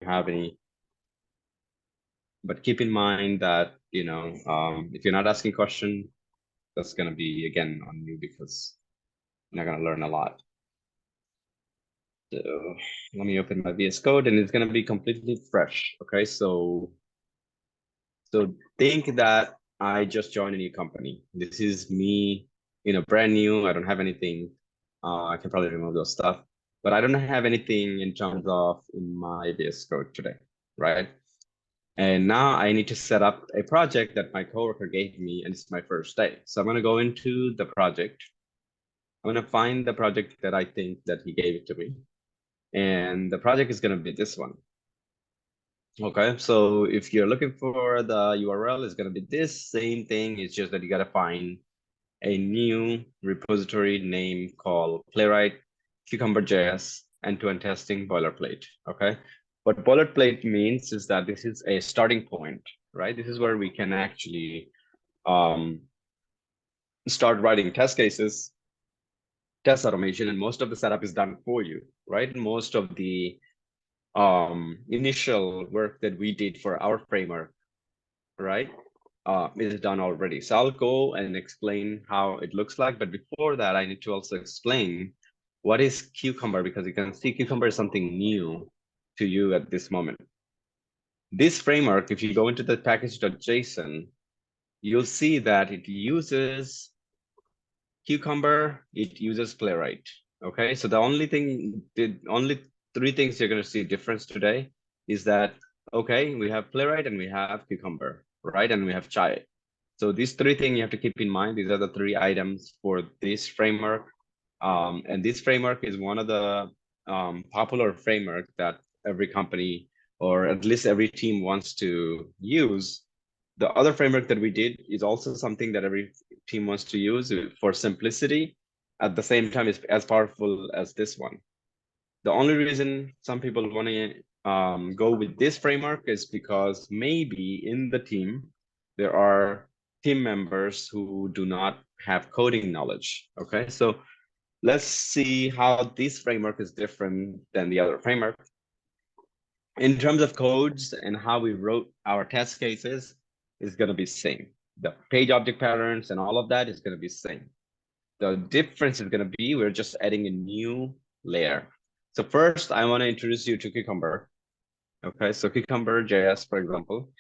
have any. But keep in mind that, if you're not asking question, that's going to be, again, on you because you're not going to learn a lot. So let me open my VS Code and it's going to be completely fresh. Okay, so think that I just joined a new company. This is me, brand new. I don't have anything. I can probably remove those stuff, but I don't have anything in terms of in my VS Code today, right? And now I need to set up a project that my coworker gave me, and it's my first day. So I'm going to go into the project. I'm going to find the project that I think that he gave it to me. And the project is going to be this one. Okay, so if you're looking for the URL, it's going to be this same thing. It's just that you got to find a new repository name called Playwright Cucumber.js end-to-end testing boilerplate. Okay, what boilerplate means is that this is a starting point, right? This is where we can actually start writing test cases, test automation, and most of the setup is done for you, right? Most of the initial work that we did for our framework, right, is done already. So I'll go and explain how it looks like. But before that, I need to also explain what is Cucumber, because you can see Cucumber is something new to you at this moment. This framework, if you go into the package.json, you'll see that it uses Cucumber, it uses Playwright. Okay, so the only three things you're going to see difference today is that, okay, we have Playwright and we have Cucumber, right? And we have Chai. So these three things you have to keep in mind. These are the three items for this framework. And this framework is one of the popular framework that every company or at least every team wants to use. The other framework that we did is also something that every team wants to use for simplicity. At the same time, is as powerful as this one. The only reason some people want to go with this framework is because maybe in the team, there are team members who do not have coding knowledge. Okay, so let's see how this framework is different than the other framework. In terms of codes and how we wrote our test cases is going to be same. The page object patterns and all of that is going to be same. The difference is going to be we're just adding a new layer. So first, I want to introduce you to Cucumber. Okay, so Cucumber.js, for example.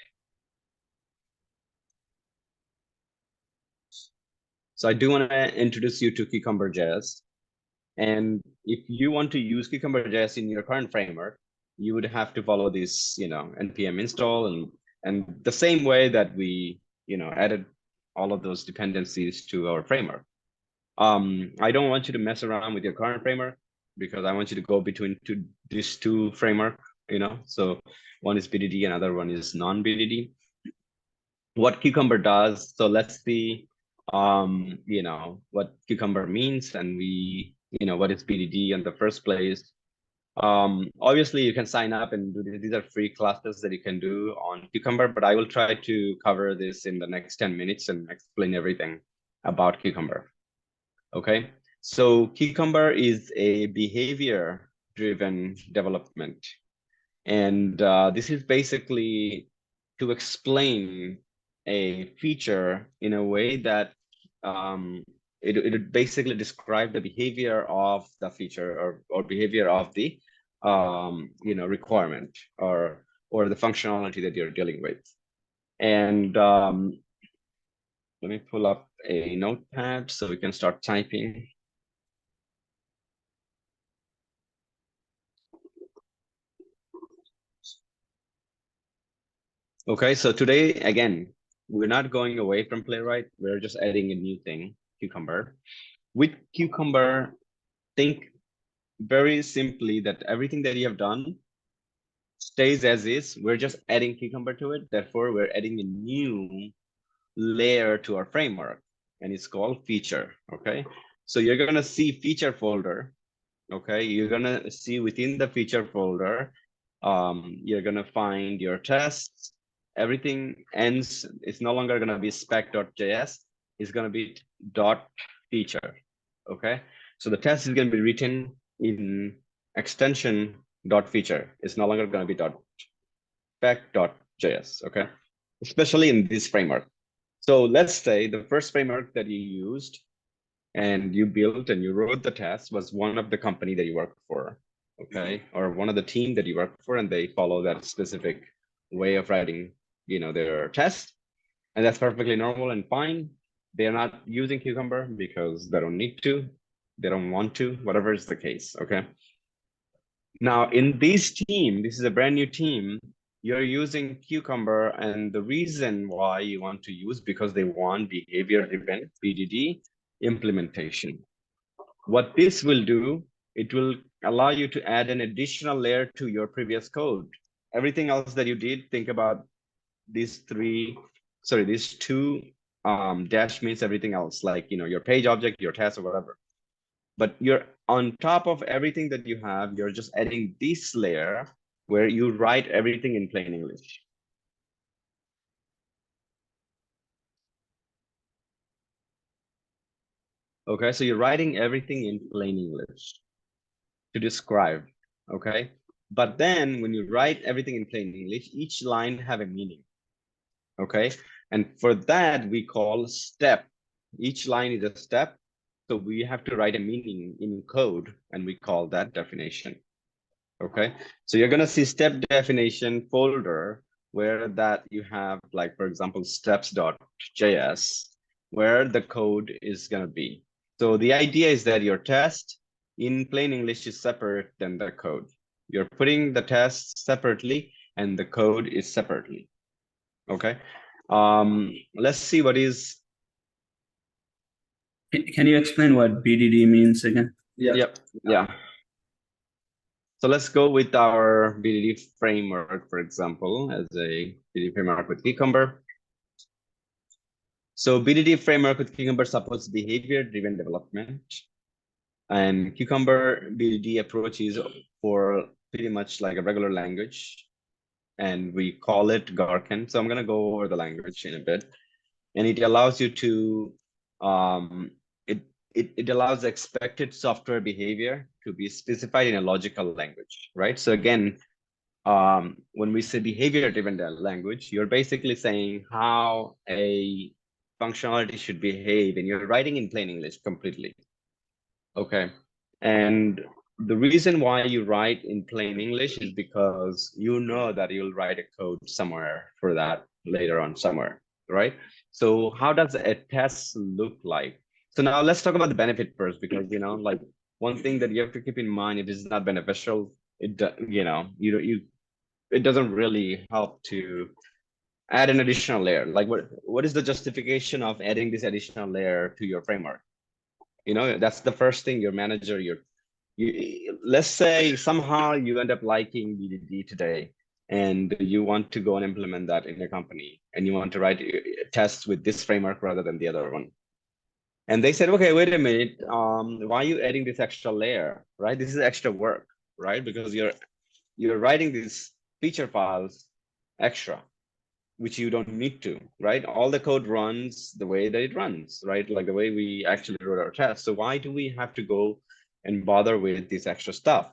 So I do want to introduce you to Cucumber.js. And if you want to use Cucumber.js in your current framework, you would have to follow this, npm install and the same way that we, added all of those dependencies to our framework. I don't want you to mess around with your current framework because I want you to go between these two framework, so one is BDD, another one is non-BDD. What Cucumber does, so let's see, what Cucumber means and what is BDD in the first place. Obviously you can sign up and do this. These are free classes that you can do on Cucumber, but I will try to cover this in the next 10 minutes and explain everything about Cucumber. Okay, so Cucumber is a behavior-driven development. And this is basically to explain a feature in a way that it basically describe the behavior of the feature or behavior of the requirement or the functionality that you're dealing with. And let me pull up a notepad so we can start typing. Okay, so today, again, we're not going away from Playwright. We're just adding a new thing, Cucumber. With Cucumber, think very simply that everything that you have done stays as is. We're just adding Cucumber to it. Therefore, we're adding a new layer to our framework, and it's called feature, okay? So you're gonna see feature folder, okay? You're gonna see within the feature folder, you're gonna find your tests. Everything ends, it's no longer gonna be spec.js, it's gonna be .feature, okay? So the test is gonna be written in extension dot feature. It's no longer going to be dot spec.js, okay? Especially in this framework. So let's say the first framework that you used and you built and you wrote the test was one of the company that you work for, okay? Or one of the team that you work for, and they follow that specific way of writing, their test. And that's perfectly normal and fine. They're not using Cucumber because they don't need to, they don't want to, whatever is the case, okay? Now in this team, this is a brand new team, you're using Cucumber, and the reason why you want to use, because they want behavior-driven BDD implementation. What this will do, it will allow you to add an additional layer to your previous code. Everything else that you did, think about these two dash means everything else, like your page object, your test, or whatever. But you're on top of everything that you have, you're just adding this layer where you write everything in plain English. Okay, so you're writing everything in plain English to describe, okay? But then when you write everything in plain English, each line have a meaning, okay? And for that, we call step. Each line is a step. So we have to write a meaning in code, and we call that definition. Okay, so you're gonna see step definition folder where that you have, like, for example, steps.js, where the code is gonna be. So the idea is that your test in plain English is separate than the code. You're putting the tests separately and the code is separately. Okay, let's see what is. Can you explain what BDD means again? Yep. Yeah. So let's go with our BDD framework, for example, as a BDD framework with Cucumber. So BDD framework with Cucumber supports behavior-driven development. And Cucumber BDD approach is for pretty much like a regular language. And we call it Gherkin. So I'm going to go over the language in a bit. And it allows you to, it allows expected software behavior to be specified in a logical language, right? So again, when we say behavior-driven language, you're basically saying how a functionality should behave, and you're writing in plain English completely. Okay. And the reason why you write in plain English is because you know that you'll write a code somewhere for that later on somewhere, right? So how does a test look like? So now let's talk about the benefit first, because like one thing that you have to keep in mind, if it's not beneficial, it it doesn't really help to add an additional layer. Like what is the justification of adding this additional layer to your framework? That's the first thing your manager, let's say somehow you end up liking BDD today and you want to go and implement that in your company and you want to write tests with this framework rather than the other one. And they said, okay, wait a minute, why are you adding this extra layer, right? This is extra work, right? Because you're writing these feature files extra, which you don't need to, right? All the code runs the way that it runs, right? Like the way we actually wrote our test. So why do we have to go and bother with this extra stuff?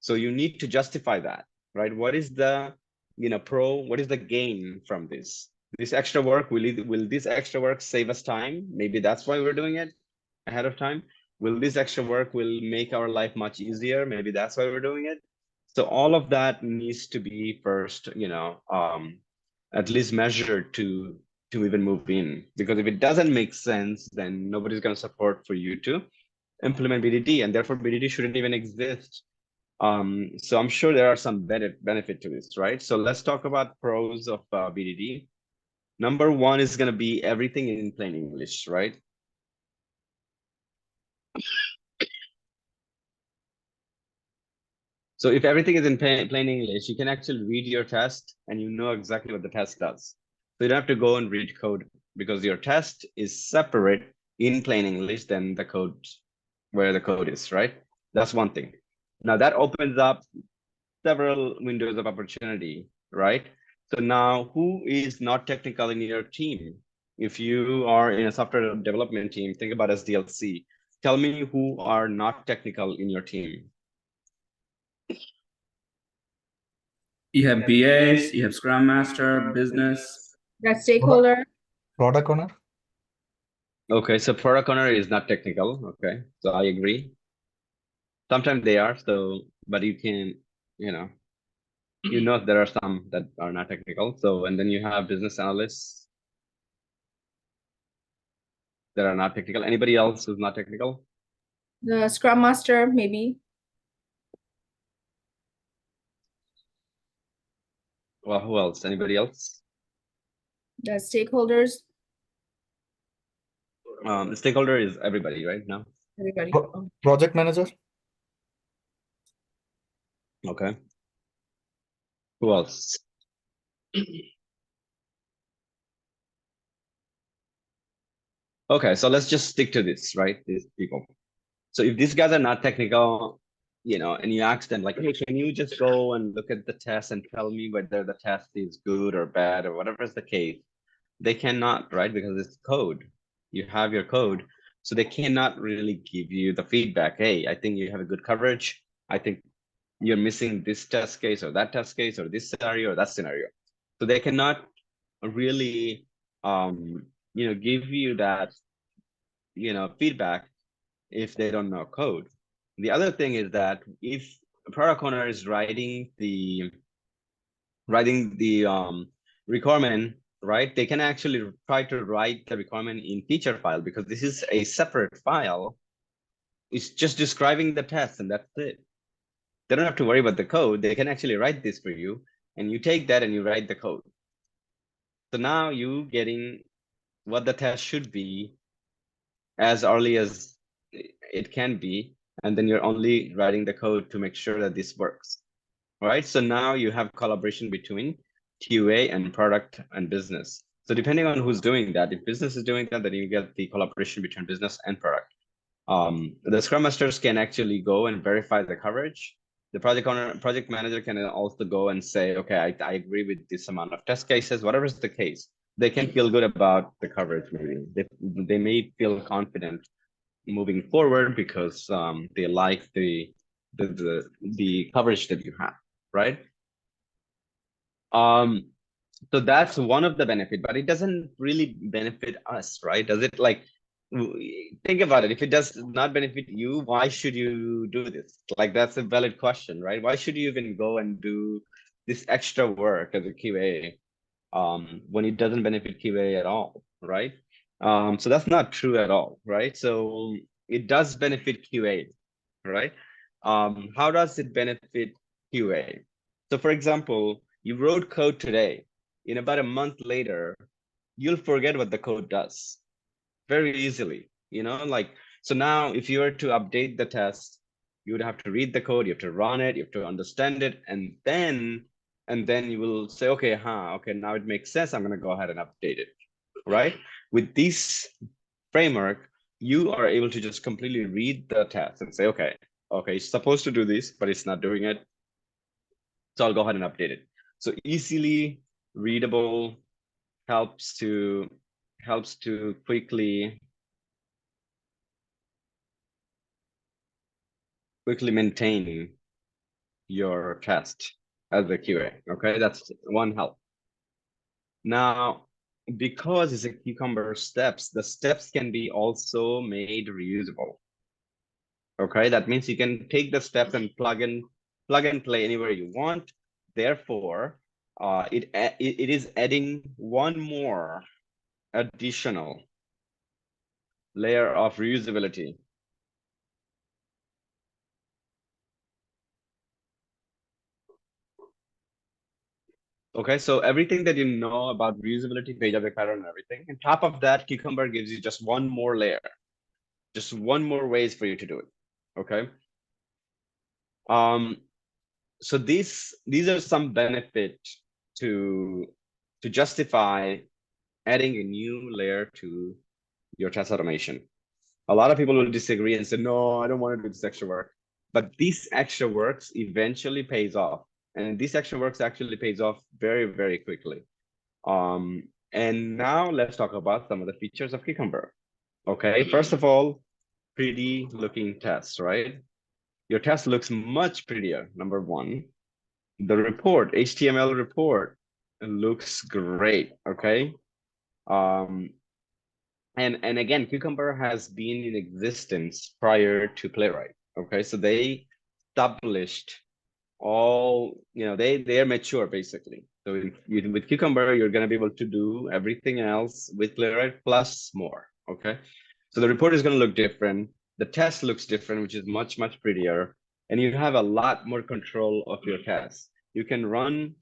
So you need to justify that, right? What is the, what is the gain from this? This extra work, will this extra work save us time? Maybe that's why we're doing it ahead of time. Will this extra work will make our life much easier? Maybe that's why we're doing it. So all of that needs to be first, at least measured to even move in. Because if it doesn't make sense, then nobody's going to support for you to implement BDD, and therefore BDD shouldn't even exist. So I'm sure there are some benefit to this, right? So let's talk about pros of BDD. Number one is going to be everything in plain English, right? So if everything is in plain English, you can actually read your test and you know exactly what the test does. So you don't have to go and read code because your test is separate in plain English than the code, where the code is, right? That's one thing. Now that opens up several windows of opportunity, right? So now who is not technical in your team? If you are in a software development team, think about SDLC. Tell me who are not technical in your team. You have BAs, you have Scrum Master, business. That's stakeholder. Product owner. Okay, so product owner is not technical. Okay, so I agree. Sometimes they are, so, but you can, there are some that are not technical. So, and then you have business analysts that are not technical. Anybody else who's not technical? The Scrum Master, maybe. Well, who else? Anybody else? The stakeholders. The stakeholder is everybody, right? Now. Everybody. Project manager. Okay. Who else? Okay, so let's just stick to this, right? These people. So if these guys are not technical, and you ask them like, hey, can you just go and look at the test and tell me whether the test is good or bad or whatever is the case? They cannot, right? Because it's code. You have your code. So they cannot really give you the feedback. Hey, I think you have a good coverage. I think you're missing this test case or that test case or this scenario or that scenario. So they cannot really, give you that, feedback if they don't know code. The other thing is that if a product owner is writing the requirement, right, they can actually try to write the requirement in feature file because this is a separate file. It's just describing the test and that's it. They don't have to worry about the code. They can actually write this for you and you take that and you write the code. So now you getting what the test should be as early as it can be, and then you're only writing the code to make sure that this works. All right, so now you have collaboration between QA and product and business. So depending on who's doing that, if business is doing that, then you get the collaboration between business and product. The Scrum Masters can actually go and verify the coverage. The project manager can also go and say, okay, I agree with this amount of test cases, whatever is the case. They can feel good about the coverage, maybe. They may feel confident moving forward because they like the coverage that you have, right? So that's one of the benefit, but it doesn't really benefit us, right? Does it? Like, think about it. If it does not benefit you, why should you do this? Like, that's a valid question, right? Why should you even go and do this extra work as a QA when it doesn't benefit QA at all, right? So that's not true at all, right? So it does benefit QA, right? How does it benefit QA? So for example, you wrote code today. In about a month later, you'll forget what the code does very easily, so now if you were to update the test, you would have to read the code, you have to run it, you have to understand it, and then you will say, okay, now it makes sense, I'm going to go ahead and update it, right? With this framework, you are able to just completely read the test and say, okay, it's supposed to do this, but it's not doing it, so I'll go ahead and update it. So easily readable helps to quickly maintain your test as a QA. Okay, that's one help. Now, because it's a Cucumber steps, the steps can be also made reusable. Okay, that means you can take the steps and plug and play anywhere you want. Therefore, it is adding one more additional layer of reusability. Okay, so everything that you know about reusability, page object pattern, and everything, on top of that, Cucumber gives you just one more layer, just one more ways for you to do it. Okay. So these are some benefit to justify adding a new layer to your test automation. A lot of people will disagree and say, no, I don't want to do this extra work. But this extra works eventually pays off. And this extra works actually pays off very, very quickly. And now let's talk about some of the features of Cucumber. Okay, first of all, pretty looking tests, right? Your test looks much prettier, number one. the report, HTML report, looks great. Okay. And again, Cucumber has been in existence prior to Playwright. Okay, so they established all, they are mature basically. So with Cucumber, you're gonna be able to do everything else with Playwright plus more. Okay, so the report is gonna look different. The test looks different, which is much, much prettier. And you have a lot more control of your test. You can run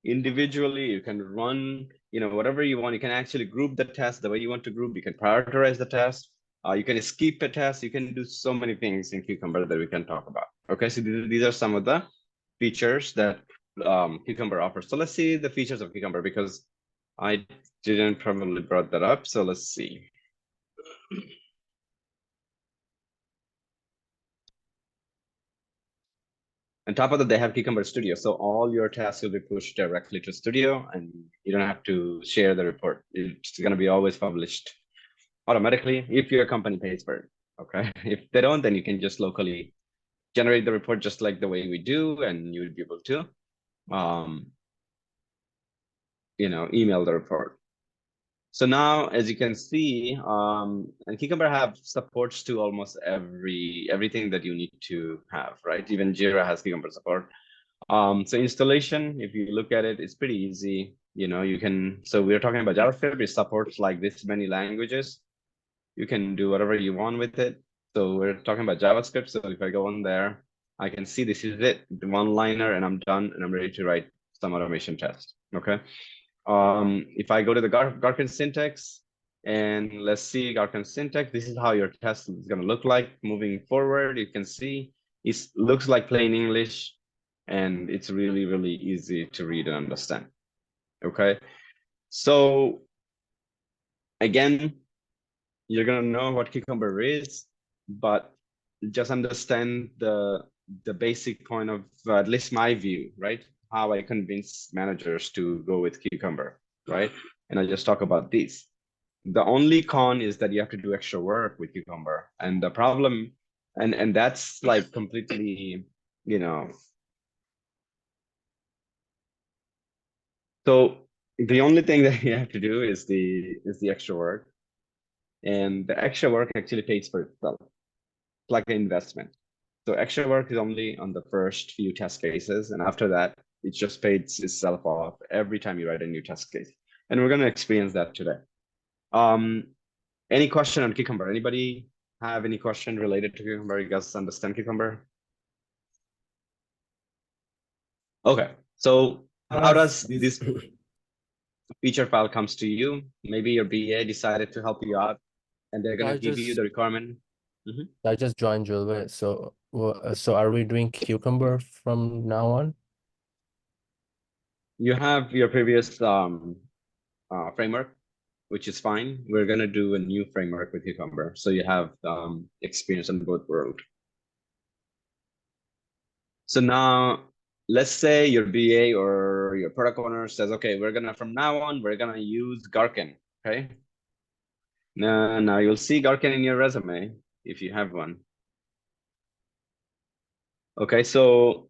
individually, you can run, whatever you want. You can actually group the test the way you want to group. You can prioritize the test. You can skip a test. You can do so many things in Cucumber that we can talk about. Okay, so these are some of the features that Cucumber offers. So let's see the features of Cucumber, because I didn't probably brought that up. So let's see. On top of that, they have Cucumber Studio. So all your tasks will be pushed directly to Studio, and you don't have to share the report. It's going to be always published automatically if your company pays for it. Okay. If they don't, then you can just locally generate the report just like the way we do, and you would be able to, email the report. So now, as you can see, and Cucumber have supports to almost everything that you need to have, right? Even Jira has Cucumber support. So installation, if you look at it, it's pretty easy. You can, so we're talking about JavaScript. It supports like this many languages. You can do whatever you want with it. So we're talking about JavaScript. So if I go on there, I can see this is it, the one-liner, and I'm done, and I'm ready to write some automation test. Okay. If I go to the Gherkin syntax, and let's see Gherkin syntax, this is how your test is going to look like moving forward. You can see it looks like plain English, and it's really, really easy to read and understand. Okay. So again, you're going to know what Cucumber is, but just understand the basic point of at least my view, right? How I convince managers to go with Cucumber, right? And I just talk about these. The only con is that you have to do extra work with Cucumber, and the problem, and that's like completely, So the only thing that you have to do is the extra work, and the extra work actually pays for itself. It's like an investment. So extra work is only on the first few test cases, and after that, it just pays itself off every time you write a new test case. And we're going to experience that today. Any question on Cucumber? Anybody have any question related to Cucumber? You guys understand Cucumber? Okay, so how does this feature file comes to you? Maybe your BA decided to help you out, and they're going to give you the requirement. I just joined Julve. So, so are we doing Cucumber from now on? You have your previous framework, which is fine. We're going to do a new framework with Cucumber, so you have experience in both worlds. So now, let's say your BA or your product owner says, okay, from now on, we're gonna use Gherkin, okay? Now you'll see Gherkin in your resume if you have one. Okay, so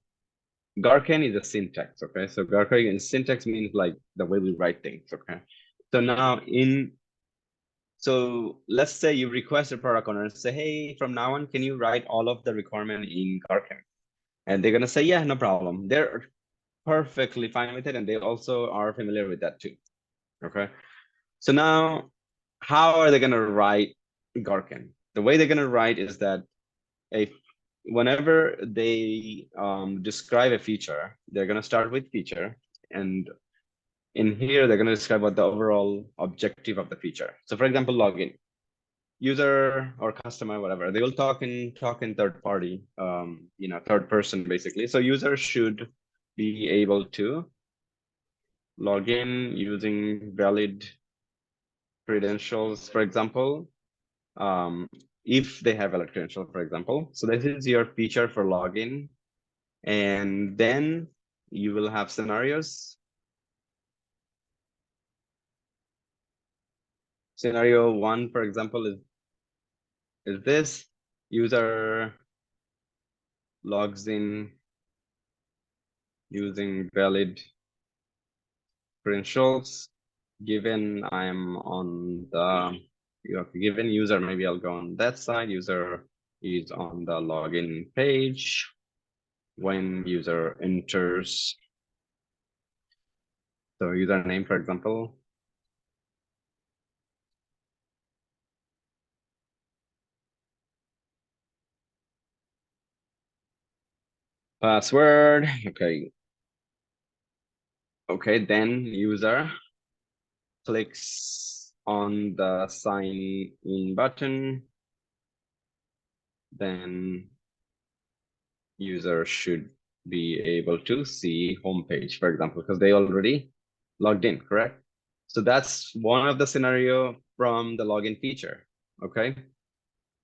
Gherkin is a syntax, okay? So Gherkin syntax means like the way we write things, okay? So now so let's say you request a product owner and say, hey, from now on, can you write all of the requirement in Gherkin? And they're gonna say, yeah, no problem. They're perfectly fine with it, and they also are familiar with that too. Okay, so now how are they going to write Gherkin? The way they're going to write is that whenever they describe a feature, they're going to start with feature, and in here they're going to describe what the overall objective of the feature. So for example, login, user or customer, whatever, they will talk in third party, third person basically. So user should be able to log in using valid credentials, for example, if they have valid credentials, for example. So this is your feature for login, and then you will have scenarios. Scenario 1, for example, is this user logs in using valid credentials. Given I'm on the given user, maybe I'll go on that side. User is on the login page. When user enters, so username, for example. Password, okay. Okay, then user clicks on the sign in button. Then user should be able to see homepage, for example, because they already logged in, correct? So that's one of the scenario from the login feature, okay?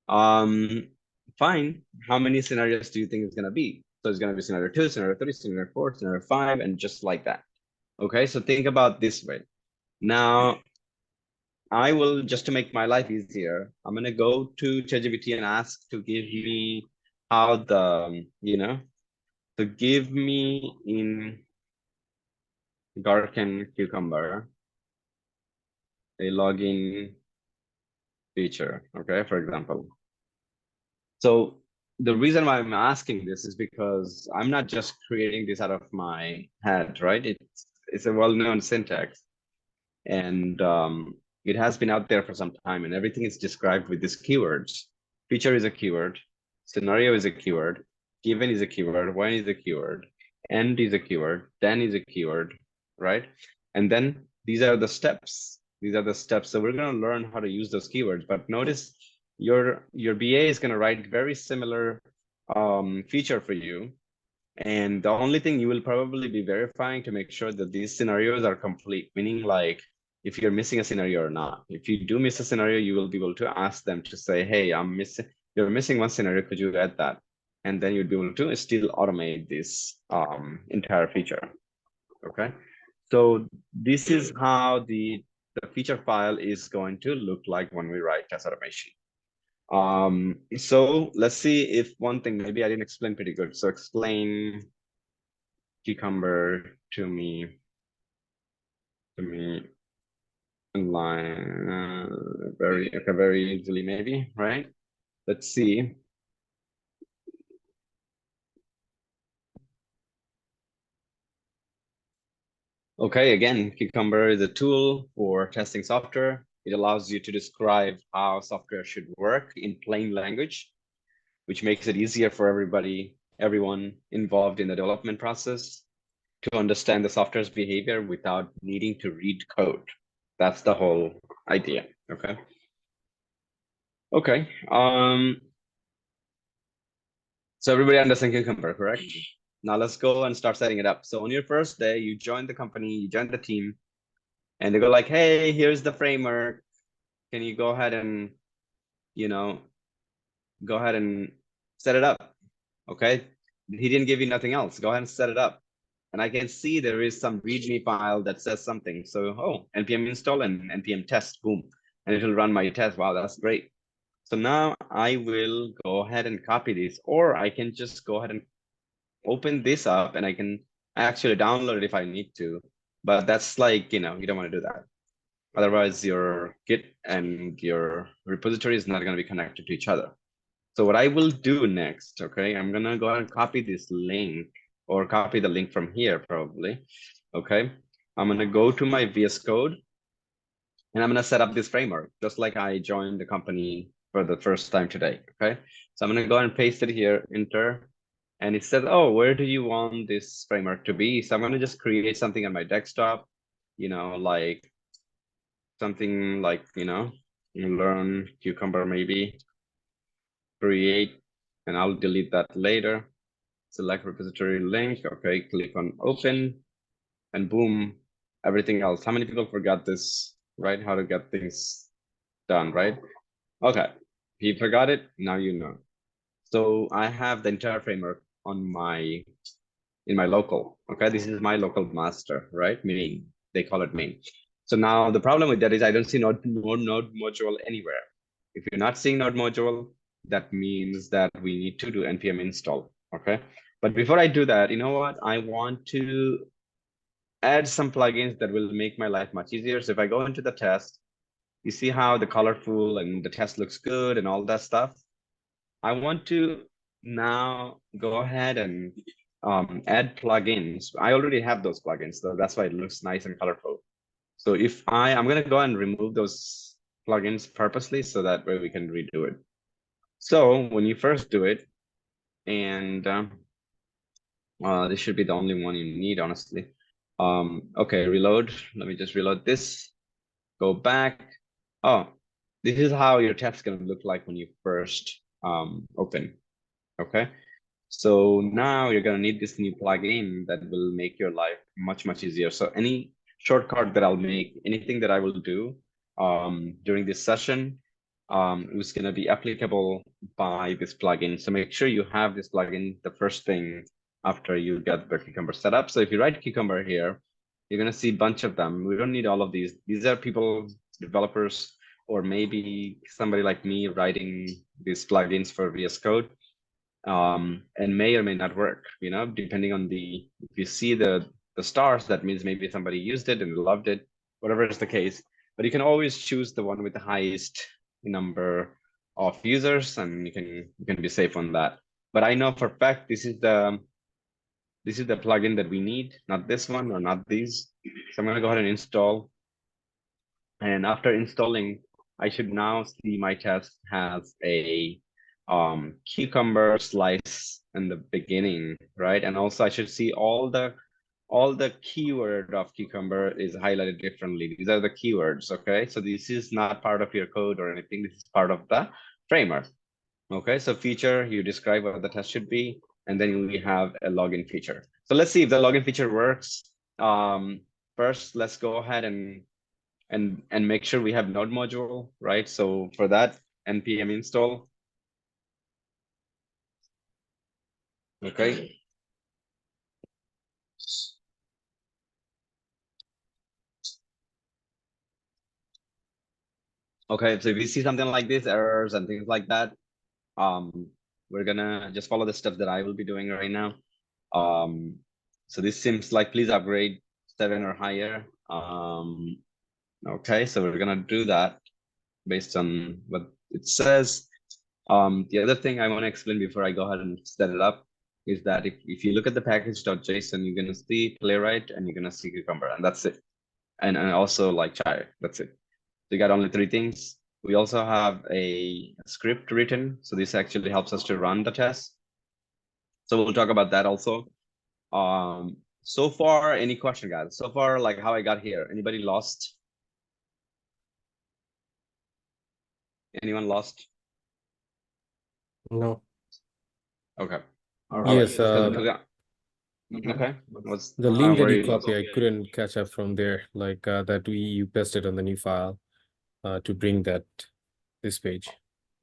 Fine, how many scenarios do you think it's gonna be? So it's gonna be scenario 2, scenario 3, scenario 4, scenario 5, and just like that. Okay, so think about this way. Now, I will, just to make my life easier, I'm gonna go to ChatGPT and ask to give me how the, to give me in Gherkin Cucumber a login feature, okay, for example. So the reason why I'm asking this is because I'm not just creating this out of my head, right? It's a well-known syntax, and it has been out there for some time, and everything is described with these keywords. Feature is a keyword, scenario is a keyword, given is a keyword, when is a keyword, end is a keyword, then is a keyword, right? And then these are the steps. These are the steps. So we're going to learn how to use those keywords. But notice your BA is going to write very similar feature for you. And the only thing you will probably be verifying to make sure that these scenarios are complete, meaning like if you're missing a scenario or not. If you do miss a scenario, you will be able to ask them to say, hey, you're missing one scenario, could you add that? And then you'd be able to still automate this entire feature, okay? So this is how the feature file is going to look like when we write test automation. So let's see if one thing, maybe I didn't explain pretty good. So explain Cucumber to me in line, very easily, maybe, right? Let's see. Okay, again, Cucumber is a tool for testing software. It allows you to describe how software should work in plain language, which makes it easier for everyone involved in the development process to understand the software's behavior without needing to read code. That's the whole idea, okay? Okay, so everybody understands Cucumber, correct? Now let's go and start setting it up. So on your first day, you join the company, you join the team, and they go like, hey, here's the framework. Can you go ahead and, go ahead and set it up, okay? He didn't give you nothing else. Go ahead and set it up. And I can see there is some README file that says something. So, oh, npm install and npm test, boom. And it will run my test. Wow, that's great. So now I will go ahead and copy this, or I can just go ahead and open this up and I can actually download it if I need to. But that's like, you don't want to do that. Otherwise, your Git and your repository is not going to be connected to each other. So what I will do next, okay, I'm going to go ahead and copy this link, or copy the link from here probably. Okay, I'm going to go to my VS Code and I'm going to set up this framework just like I joined the company for the first time today. Okay, so I'm going to go and paste it here, enter, and it says, oh, where do you want this framework to be? So I'm going to just create something on my desktop, like something like, learn Cucumber, maybe create, and I'll delete that later. Select repository link. Okay, click on open, and boom, everything else. How many people forgot this, right? How to get things done, right? Okay, if you forgot it, now you know. So I have the entire framework on in my local. Okay, this is my local master, right? Main. They call it main. So now the problem with that is I don't see node module anywhere. If you're not seeing node module, that means that we need to do npm install. Okay, But before I do that, you know what? I want to add some plugins that will make my life much easier. So if I go into the test, you see how the colorful and the test looks good and all that stuff. I want to now go ahead and add plugins. I already have those plugins, so that's why it looks nice and colorful. So if I'm going to go and remove those plugins purposely so that way we can redo it. So when you first do it, and this should be the only one you need, honestly. Okay, reload. Let me just reload this. Go back. Oh, this is how your test's going to look like when you first open. Okay. So now you're going to need this new plugin that will make your life much, much easier. So any shortcut that I'll make, anything that I will do during this session is going to be applicable by this plugin. So make sure you have this plugin the first thing after you get the Cucumber set up. So if you write Cucumber here, you're going to see a bunch of them. We don't need all of these. These are people, developers, or maybe somebody like me writing these plugins for VS Code. And may or may not work, you know, depending on if you see the stars, that means maybe somebody used it and loved it, whatever is the case. But you can always choose the one with the highest number of users, and you can be safe on that. But I know for a fact this is the plugin that we need, not this one or not these. So I'm going to go ahead and install. And after installing, I should now see my test has a cucumber slice in the beginning, right? And also I should see all the keyword of cucumber is highlighted differently. These are the keywords, okay? So this is not part of your code or anything. This is part of the framework. Okay, so feature, you describe what the test should be, and then we have a login feature. So let's see if the login feature works. First, let's go ahead and make sure we have node module, right? So for that, npm install. Okay. Okay, so if you see something like this, errors and things like that, we're gonna just follow the steps that I will be doing right now. So this seems like please upgrade 7 or higher. Okay, so we're gonna do that based on what it says. The other thing I want to explain before I go ahead and set it up is that if you look at the package.json, you're gonna see Playwright and you're gonna see Cucumber, and that's it. And also like Chai, that's it. So you got only 3 things. We also have a script written, so this actually helps us to run the test. So we'll talk about that also. So far, any question, guys? So far, like how I got here. Anybody lost? Anyone lost? No. Okay. Yes, okay. What's the link that where you you lost? copy, I couldn't catch up from there. Like that you pasted on the new file to bring this page.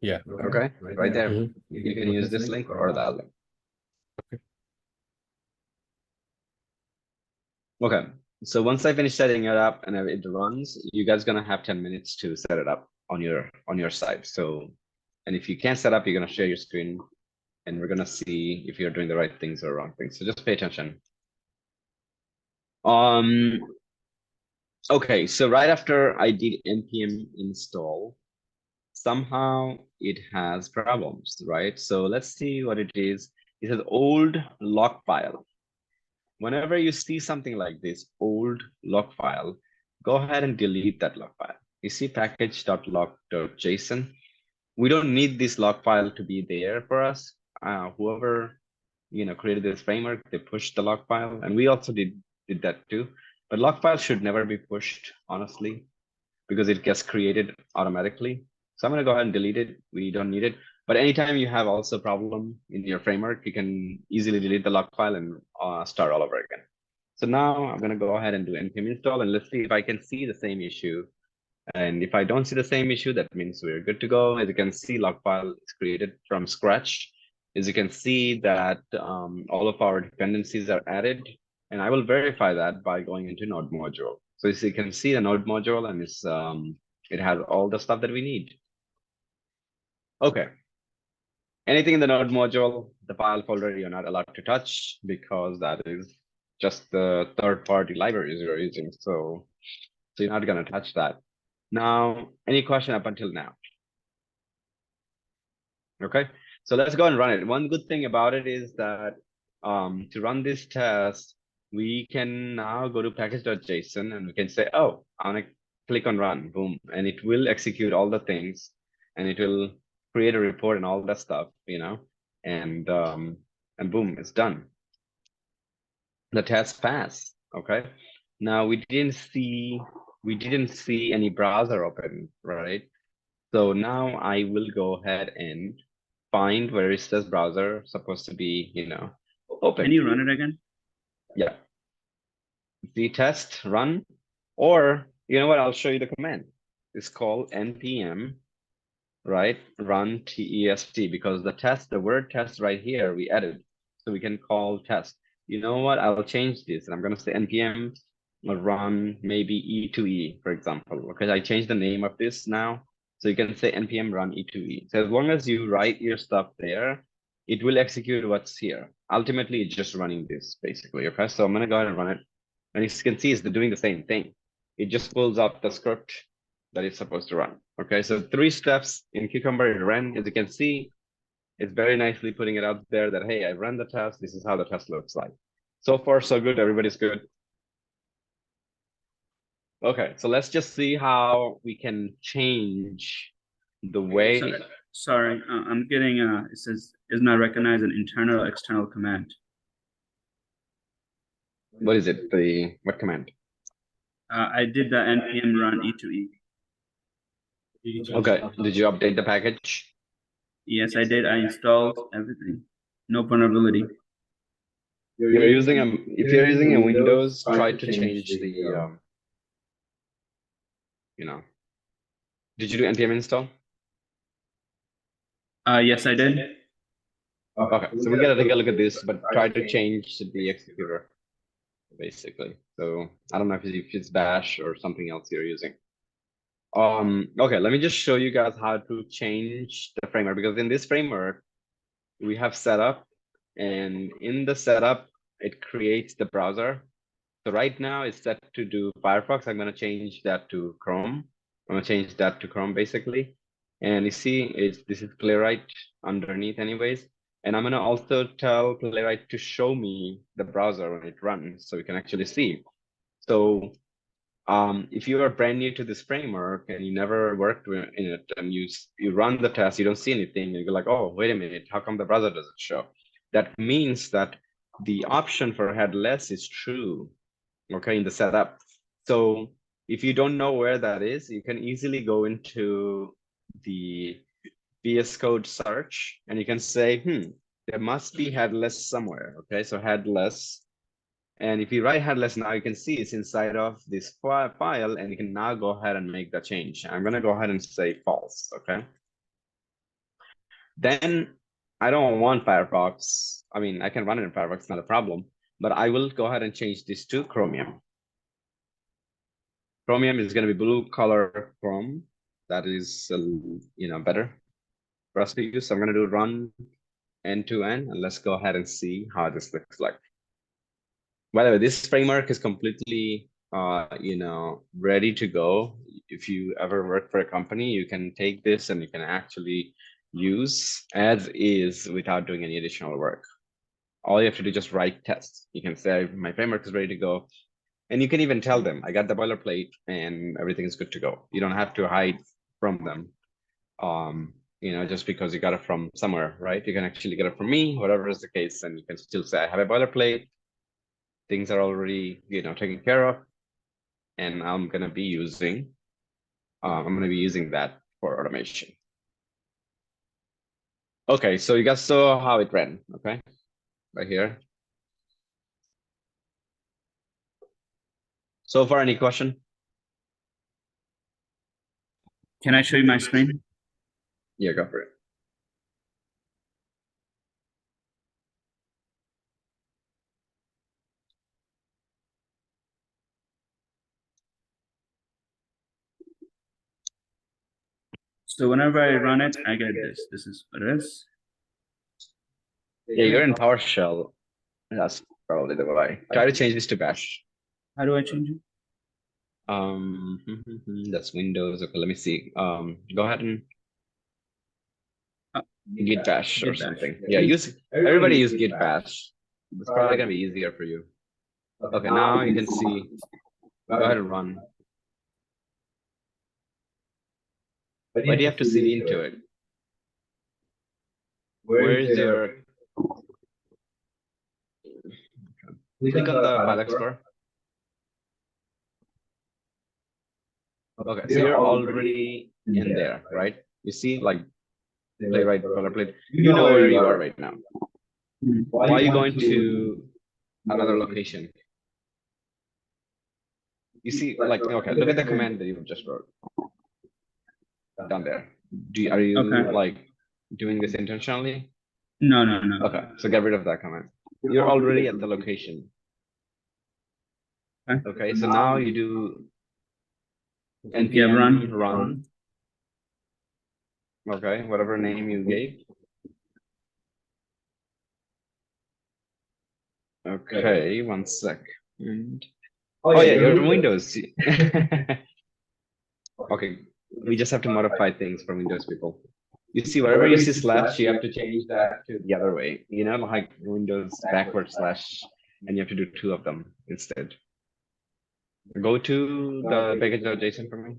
Yeah. Okay, right there. Mhm. You can use this link or that link. Okay, so once I finish setting it up and it runs, you guys gonna have 10 minutes to set it up on your side. So, and if you can't set up, you're gonna share your screen and we're gonna see if you're doing the right things or wrong things. So just pay attention. Okay, so right after I did npm install, somehow it has problems, right? So let's see what it is. It says old log file. Whenever you see something like this old log file, go ahead and delete that log file. You see package.log.json. We don't need this log file to be there for us. Whoever created this framework, they pushed the log file, and we also did that too. But log file should never be pushed, honestly, because it gets created automatically. So I'm going to go ahead and delete it. We don't need it. But anytime you have also a problem in your framework, you can easily delete the log file and start all over again. So now I'm going to go ahead and do npm install, and let's see if I can see the same issue. And if I don't see the same issue, that means we're good to go. As you can see, log file is created from scratch. As you can see that all of our dependencies are added. And I will verify that by going into node module. So as you can see the node module, and it has all the stuff that we need. Okay. Anything in the node module, the file folder, you're not allowed to touch because that is just the third-party libraries you're using. So you're not gonna touch that. Now, any question up until now? Okay, so let's go and run it. One good thing about it is that to run this test, we can now go to package.json and we can say, oh, I want to click on run, boom, and it will execute all the things and it will create a report and all that stuff, you know, and boom, it's done. The test passed. Okay. Now we didn't see any browser open, right? So now I will go ahead and find where it says browser supposed to be, you know, open. Can you run it again? Yeah. The test run, or you know what? I'll show you the command. It's called npm, right? Run test, because the word test right here we added, so we can call test. You know what? I'll change this, and I'm gonna say npm run maybe e2e, for example, because I changed the name of this now. So you can say npm run e2e. So as long as you write your stuff there, it will execute what's here. Ultimately, it's just running this basically. Okay, so I'm gonna go ahead and run it. And as you can see, it's doing the same thing. It just pulls up the script that it's supposed to run. Okay, so 3 steps in Cucumber it ran. As you can see, it's very nicely putting it out there that, hey, I ran the test. This is how the test looks like. So far, so good. Everybody's good. Okay, so let's just see how we can change the way. Sorry, I'm getting it says is not recognized an internal or external command. What is it? What command? I did the npm run e2e. Okay, did you update the package? Yes, I did. I installed everything. No vulnerability. You're using if you're using a Windows, try to change the you know. Did you do npm install? Yes, I did. Okay, so we gotta take a look at this, but try to change the executor, basically. So I don't know if it's bash or something else you're using. Okay, let me just show you guys how to change the framework, because in this framework we have setup, and in the setup it creates the browser. So right now it's set to do Firefox. I'm gonna change that to Chrome. I'm gonna change that to Chrome basically. And you see, this is Playwright underneath anyways. And I'm gonna also tell Playwright to show me the browser when it runs so we can actually see. So if you are brand new to this framework and you never worked in it and you run the test, you don't see anything, and you're like, oh, wait a minute, how come the browser doesn't show? That means that the option for headless is true, okay, in the setup. So if you don't know where that is, you can easily go into the VS Code search and you can say, there must be headless somewhere. Okay, so headless. And if you write headless now, you can see it's inside of this file, and you can now go ahead and make the change. I'm gonna go ahead and say false, okay? Then I don't want Firefox. I mean, I can run it in Firefox, not a problem, but I will go ahead and change this to Chromium. Chromium is going to be blue color Chrome. That is, better for us to use. So I'm going to do run end to end, and let's go ahead and see how this looks like. By the way, this framework is completely, ready to go. If you ever work for a company, you can take this and you can actually use as is without doing any additional work. All you have to do is just write tests. You can say, my framework is ready to go. And you can even tell them, I got the boilerplate and everything is good to go. You don't have to hide from them, just because you got it from somewhere, right? You can actually get it from me, whatever is the case, and you can still say, I have a boilerplate. Things are already, taken care of. And I'm going to be using that for automation. Okay, so you guys saw how it ran, okay? Right here. So far, any question? Can I show you my screen? Yeah, go for it. So whenever I run it, I get this. This is what it is. Yeah, you're in PowerShell. That's probably the way. Try to change this to Bash. How do I change it? That's Windows. Okay, let me see. Go ahead and Uh, Git Bash or Git bash. something. Yeah, everybody use Git Bash. It's probably gonna be easier for you. Okay, now you can see. Go ahead and run. Why do you have to CD into it? Where is your? Click on the file explorer. Okay, so you're already in there, right? You see, like Playwright, Boilerplate. You know where you are right now. Why are you going to another location? You see, like, okay, look at the command that you just wrote down there. Are you Okay. like doing this intentionally? No, no, no. Okay, so get rid of that command. You're already at the location. Okay, so now you do npm run. Okay, whatever name you gave. Okay, one sec. Oh yeah, you're in Windows. Okay, we just have to modify things for Windows people. You see, wherever you see slash, you have to change that to the other way. You know, like Windows backward slash, and you have to do 2 of them instead. Go to the package.json for me.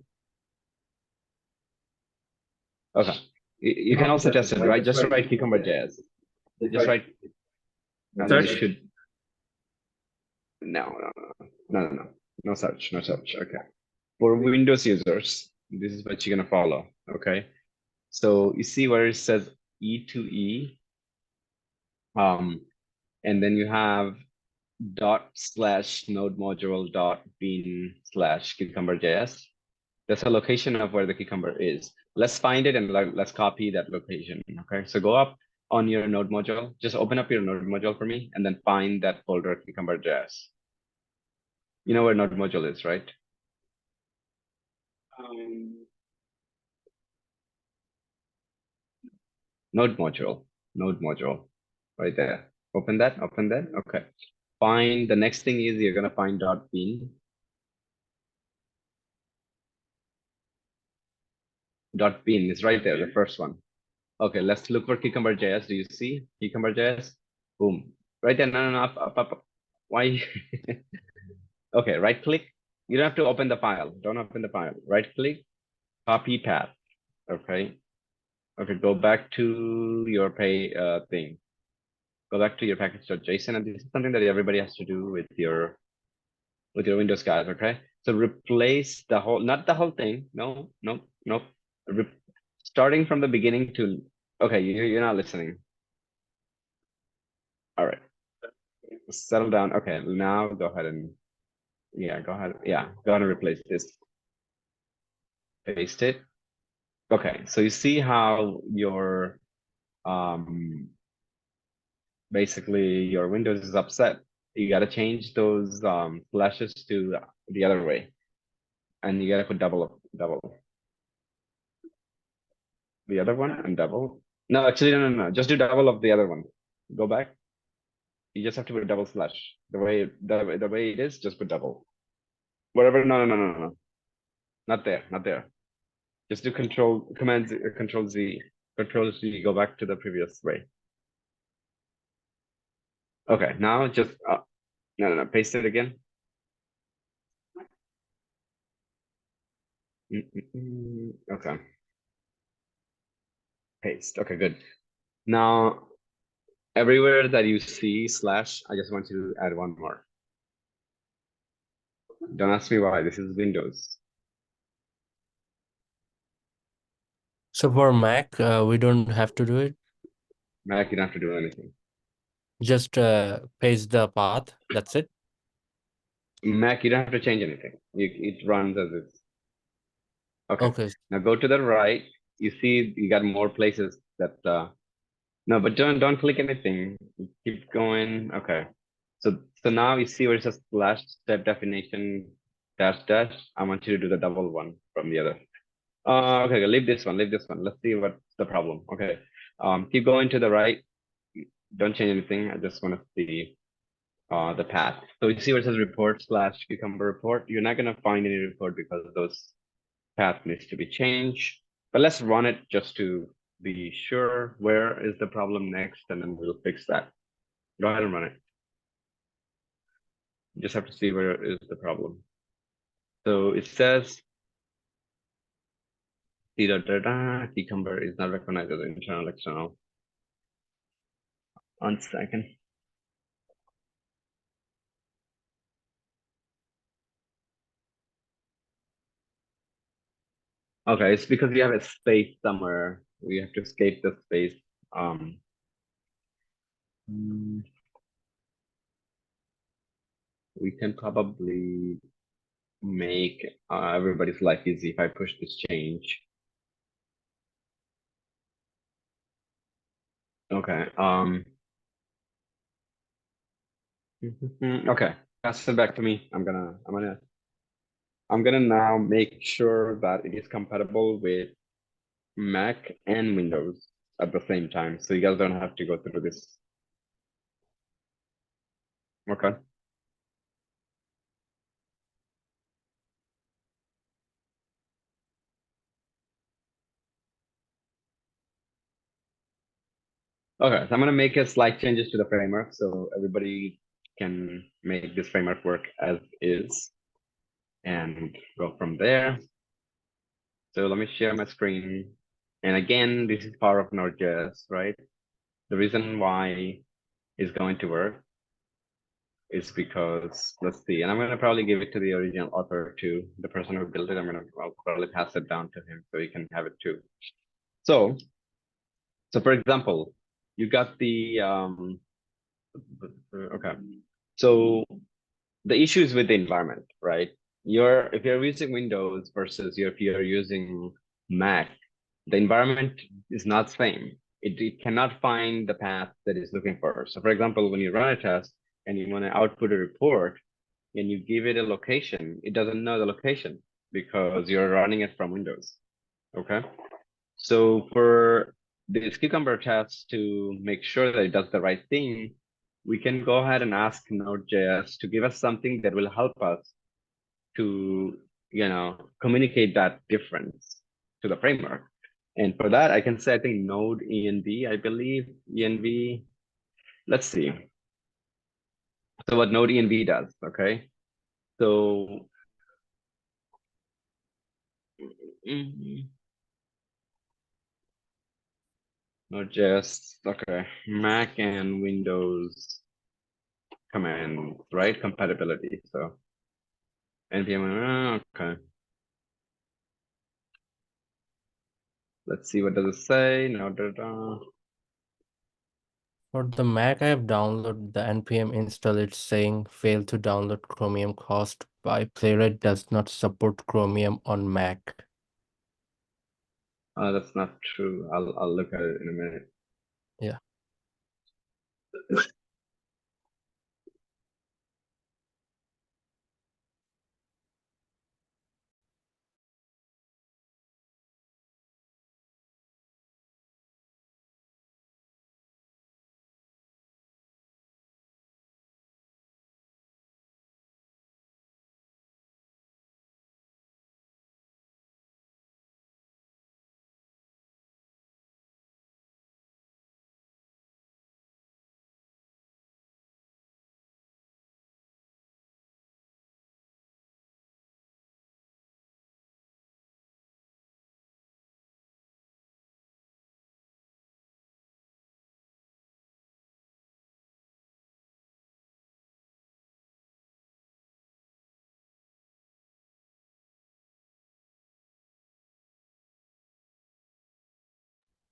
Okay, you can also test it, right? Just write cucumber.js. Just write. And then you Search? should. No, no search, no search. Okay. For Windows users, this is what you're gonna follow. Okay. So you see where it says E2E, and then you have /node module .bean / cucumber.js. That's a location of where the cucumber is. Let's find it and let's copy that location. Okay. So go up on your node module. Just open up your node module for me, and then find that folder cucumber.js. You know where node module is, right? Node module, right there. Open that. Okay. Find the next thing is you're gonna find .bean. .bean is right there, the first one. Okay, let's look for cucumber.js. Do you see cucumber.js? Boom. Right there. No, up. Why? Okay, right click. You don't have to open the file. Don't open the file. Right click, copy path. Okay. Okay, go back to your thing. Go back to your package.json, and this is something that everybody has to do with your Windows guys. Okay, so replace the whole, not the whole thing. No. Starting from the beginning to. Okay, you're not listening. All right, settle down. Okay, now go ahead and go ahead and replace this. Paste it. Okay, so you see how your basically your Windows is upset. You got to change those flashes to the other way, and you got to put double the other one and double. No, actually, no. Just do double of the other one. Go back. You just have to put a double slash. The way it is, just put double. Whatever. No. Not there. Just do control Z. Go back to the previous way. Okay, now just no. Paste it again. Okay. Paste. Okay, good. Now, everywhere that you see slash, I just want you to add one more. Don't ask me why. This is Windows. So for Mac, we don't have to do it. Mac, you don't have to do anything. Just paste the path. That's it. Mac, you don't have to change anything. It runs as it's. Okay. Now go to the right. You see, you got more places that. No, but don't click anything. Keep going. Okay. So now you see where it says slash step definition dash. I want you to do the double one from the other. Okay, leave this one. Let's see what's the problem. Okay. Keep going to the right. Don't change anything. I just want to see the path. So you see where it says report / cucumber report. You're not gonna find any report because those path needs to be changed. But let's run it just to be sure where is the problem next, and then we'll fix that. Go ahead and run it. You just have to see where is the problem. So it says cucumber is not recognized as internal external. 1 second. Okay, it's because you have a space somewhere. We have to escape the space. We can probably make everybody's life easy if I push this change. Okay. Okay. Pass it back to me. I'm gonna now make sure that it is compatible with Mac and Windows at the same time, so you guys don't have to go through this. Okay. Okay, so I'm gonna make a slight changes to the framework so everybody can make this framework work as is and go from there. So let me share my screen. And again, this is power of Node.js, right? The reason why it's going to work is because, let's see, and I'm gonna probably give it to the original author too, the person who built it. I'll probably pass it down to him so he can have it too. So for example, you got the, okay. So the issue is with the environment, right? If you're using Windows versus if you're using Mac, the environment is not the same. It cannot find the path that it's looking for. So for example, when you run a test and you want to output a report and you give it a location, it doesn't know the location because you're running it from Windows. Okay. So for this cucumber test to make sure that it does the right thing, we can go ahead and ask Node.js to give us something that will help us to, communicate that difference to the framework. And for that, I can say, I think node env, I believe env, let's see. So what node env does, okay? So, Node.js, okay, Mac and Windows commands, right? Compatibility, so npm, okay. Let's see, what does it say? No, For the Mac, I have downloaded the npm install. It's saying fail to download Chromium caused by Playwright does not support Chromium on Mac. that's not true. I'll look at it in a minute. Yeah.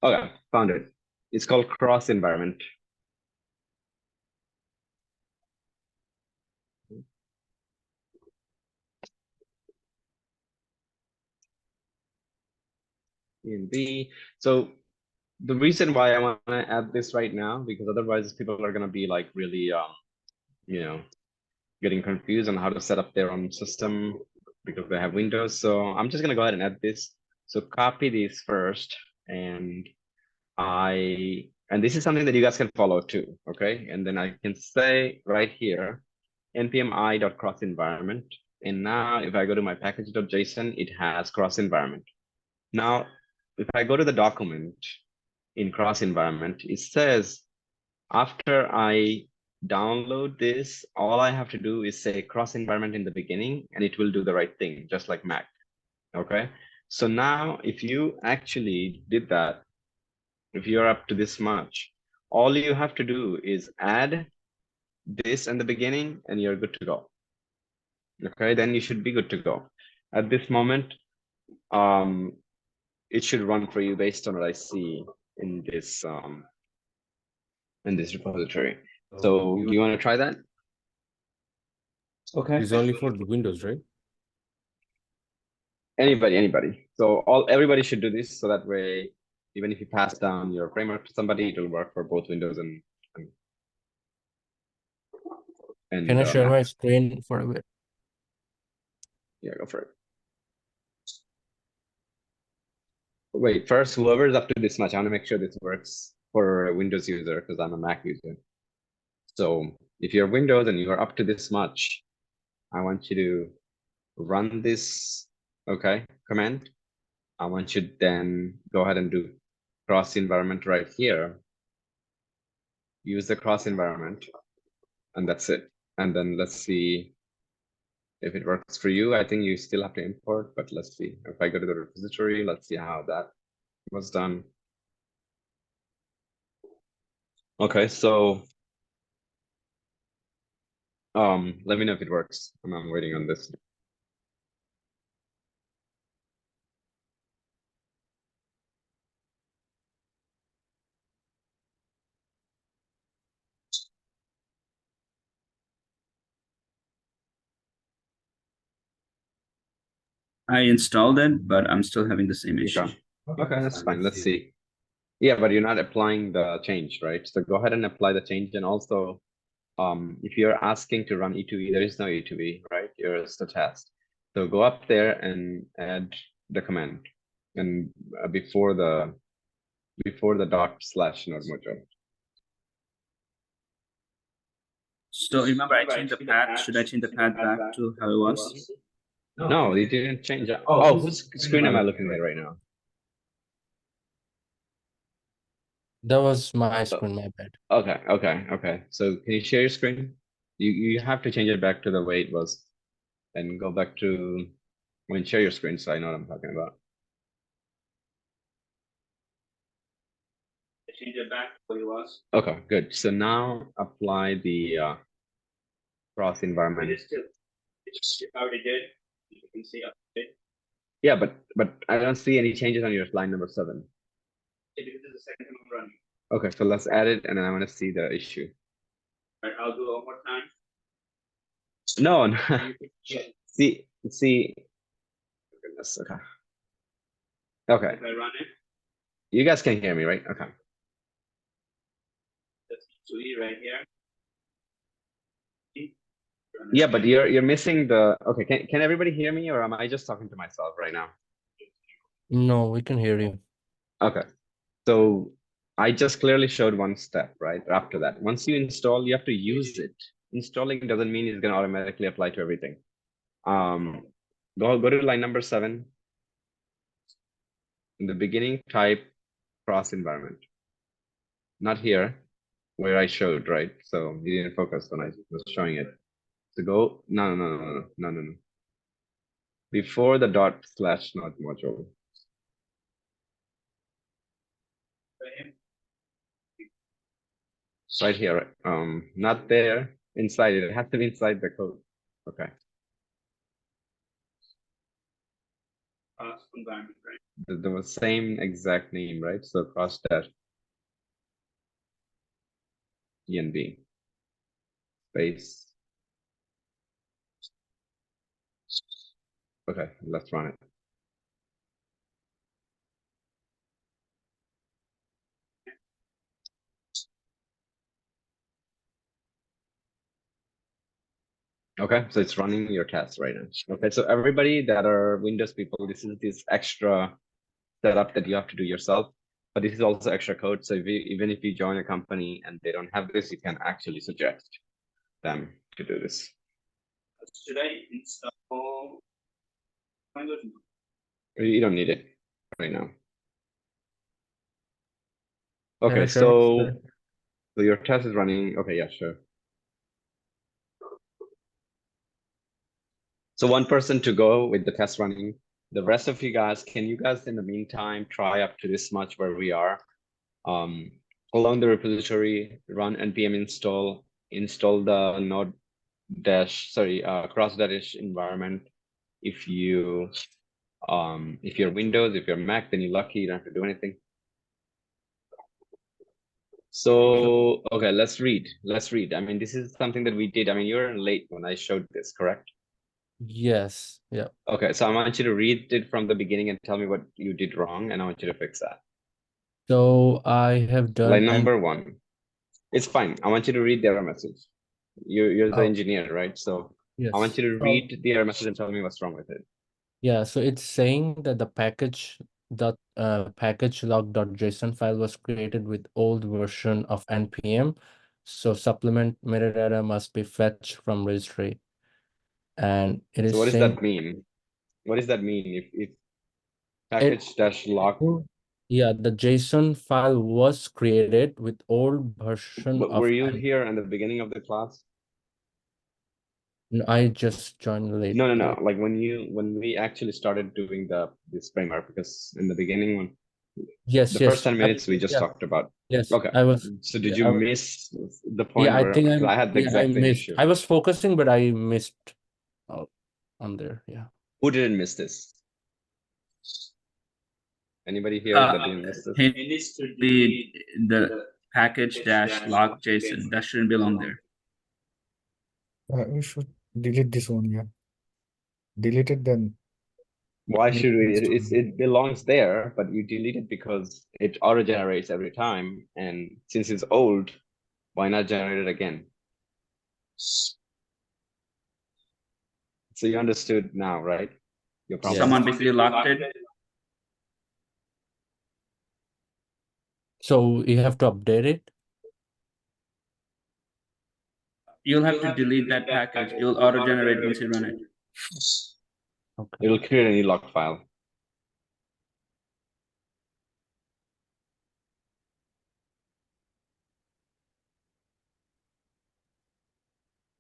Okay, found it. It's called cross environment. env. So the reason why I want to add this right now, because otherwise people are going to be like really, getting confused on how to set up their own system because they have Windows. So I'm just going to go ahead and add this. So copy this first, and I And this is something that you guys can follow too, okay? And then I can say right here, npm i.cross environment. And now if I go to my package.json, it has cross environment. Now, if I go to the document in cross environment, it says after I download this, all I have to do is say cross environment in the beginning and it will do the right thing, just like Mac. Okay. So now if you actually did that, if you're up to this much, all you have to do is add this in the beginning and you're good to go. Okay, then you should be good to go. At this moment, it should run for you based on what I see in this repository. So do you want to try that? Okay. It's only for the Windows, right? Anybody. So everybody should do this, so that way, even if you pass down your framework to somebody, it will work for both Windows and Can I share Mac. my screen for a bit? Yeah, go for it. Wait, first, whoever's up to this much, I want to make sure this works for a Windows user because I'm a Mac user. So if you're Windows and you're up to this much, I want you to run this, okay, command. I want you to then go ahead and do cross environment right here. Use the cross environment, and that's it. And then let's see if it works for you. I think you still have to import, but let's see. If I go to the repository, let's see how that was done. Okay, so let me know if it works. I'm waiting on this. I installed it, but I'm still having the same issue. Okay, that's fine. Let's see. Yeah, but you're not applying the change, right? So go ahead and apply the change. And also, if you're asking to run E2E, there is no E2E, right? You're just a test. So go up there and add the command, and before the /node module. So remember, I changed the path. Should I change the path back to how it was? No, you didn't change it. Oh, whose screen am I looking at right now? That was my screen, my bad. Okay. So can you share your screen? You have to change it back to the way it was, and go back to share your screen so I know what I'm talking about. Change it back to what it was. Okay, good. So now apply the cross environment. I already did. You can see update. Yeah, but I don't see any changes on your line number 7. This is the second time I'm running. Okay, so let's add it, and then I want to see the issue. All right, I'll do it one more time. No, no. see. Goodness. Okay. Okay. If I run it, You guys can hear me, right? Okay. that's E2E right here. Yeah, but you're missing the. Okay, can everybody hear me, or am I just talking to myself right now? No, we can hear you. Okay. So I just clearly showed one step, right? After that, once you install, you have to use it. Installing doesn't mean it's going to automatically apply to everything. Go to line number 7. In the beginning, type cross environment. Not here, where I showed, right? So you didn't focus when I was showing it. So go, no. Before the /node module. Right here, not there, inside it. It has to be inside the code. Okay. Environment, right? The same exact name, right? So cross dash env space. Okay, let's run it. Okay, so it's running your test right now. Okay, so everybody that are Windows people, this is this extra setup that you have to do yourself. but this is also extra code. So even if you join a company and they don't have this, you can actually suggest them to do this. Should I install? You don't need it right now. Can I Okay, share my so screen? your test is running. Okay, yeah, sure. So one person to go with the test running. The rest of you guys, can you guys in the meantime try up to this much where we are? Along the repository, run npm install the node dash, sorry, cross dash environment. If you're Windows, if you're Mac, then you're lucky, you don't have to do anything. So, okay, let's read. I mean, this is something that we did. I mean, you're late when I showed this, correct? Yes. Yeah. Okay, so I want you to read it from the beginning and tell me what you did wrong, and I want you to fix that. So I have done Line number 1. It's fine. I want you to read the error message. You're the Oh. engineer, right? So I want Yes. you to So- read the error message and tell me what's wrong with it. Yeah, so it's saying that the package log.json file was created with old version of npm. So supplement metadata must be fetched from registry. And it is So what does saying that mean? What does that mean if package dash log? yeah, the JSON file was created with old version But of were you here in the beginning of the class? I just joined late. No. Like when we actually started doing this framework, because in the beginning when Yes, the yes. first 10 minutes we just talked about. Yes, Okay. I was. So did yeah, you I was- miss the point Yeah, I where think because I had the exact same missed. issue? I was focusing, but I missed on there. Yeah. Who didn't miss this? Anybody here that didn't miss this? He needs to delete the package dash log JSON. That shouldn't belong there. We should delete this one, yeah. Delete it, then Why Make should we? next one. It belongs there, but you delete it because it auto generates every time, and since it's old, why not generate it again? So you understood now, right? Your problem. Someone basically locked it. So you have to update it. You'll have to delete that package. It will auto generate once you run it. Okay. It'll create a new log file.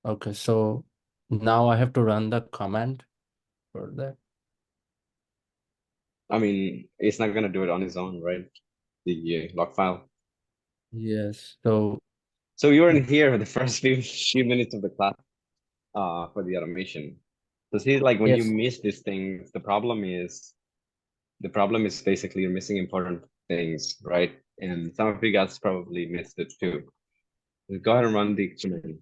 Okay. So now I have to run the command for that. I mean, it's not gonna do it on its own, right? The log file. Yes. So So you weren't here for the first few minutes of the class for the automation. So see, like when you Yes. miss these things, the problem is basically you're missing important things, right? And some of you guys probably missed it too. Go ahead and run the command.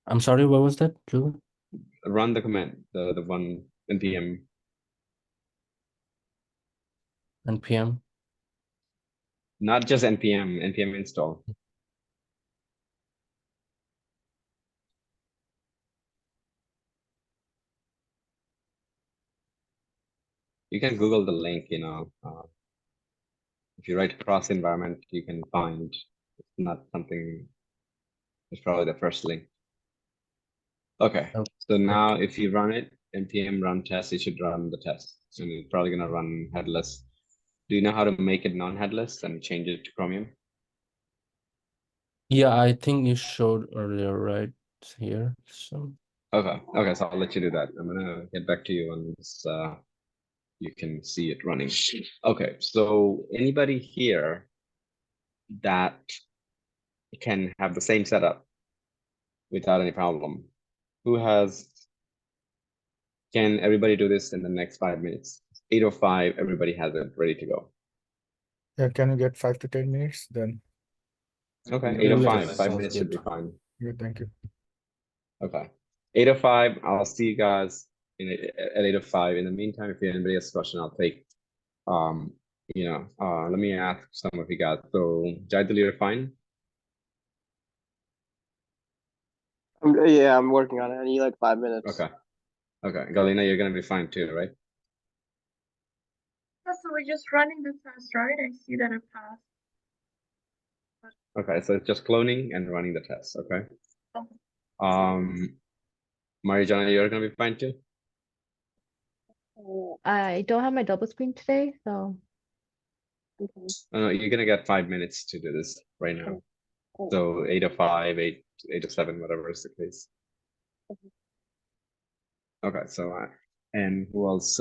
I'm sorry, what was that, Julie? Run the command, the one npm. NPM. Not just npm install. You can Google the link, you know. If you write cross environment, you can find it's not something, it's probably the first link. Okay, Okay. so now if you run it, npm run test, it should run the test. So it's probably gonna run headless. Do you know how to make it non-headless and change it to Chromium? Yeah, I think you showed earlier, right? It's here. So Okay, so I'll let you do that. I'm gonna get back to you once you can see it running. Okay, so anybody here that can have the same setup without any problem? Can everybody do this in the next 5 minutes? 8:05, everybody has it ready to go. Yeah, can you get 5 to 10 minutes? Then Okay, Yeah, 8:05, yes, 5 sounds minutes should be good. fine. yeah, thank you. Okay, 8:05, I'll see you guys at 8:05. In the meantime, if anybody has a question, I'll take. Let me ask some of you guys. So, Jaidul, you're fine? Yeah, I'm working on it. I need like 5 minutes. Okay. Galina, you're gonna be fine too, right? So we're just running the test, right? I see that it passed. Okay, so it's just cloning and running the test, okay? Okay. Marijana, you're gonna be fine too? I don't have my double screen today, so No, you're gonna get 5 minutes to do this right now. So 8:05, 8:07, whatever is the case. Okay, so and who else?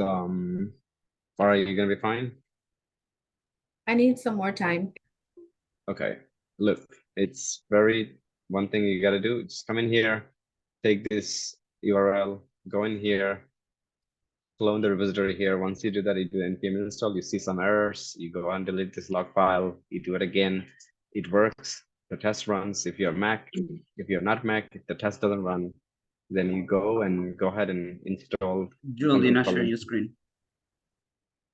All right, you gonna be fine? I need some more time. Okay, look, it's one thing you gotta do, just come in here, take this URL, go in here, clone the repository here. Once you do that, you do npm install, you see some errors, you go and delete this log file, you do it again, it works, the test runs. If you're Mac, if you're not Mac, if the test doesn't run, then you go ahead and install. Joel, you're something not called- sharing your screen.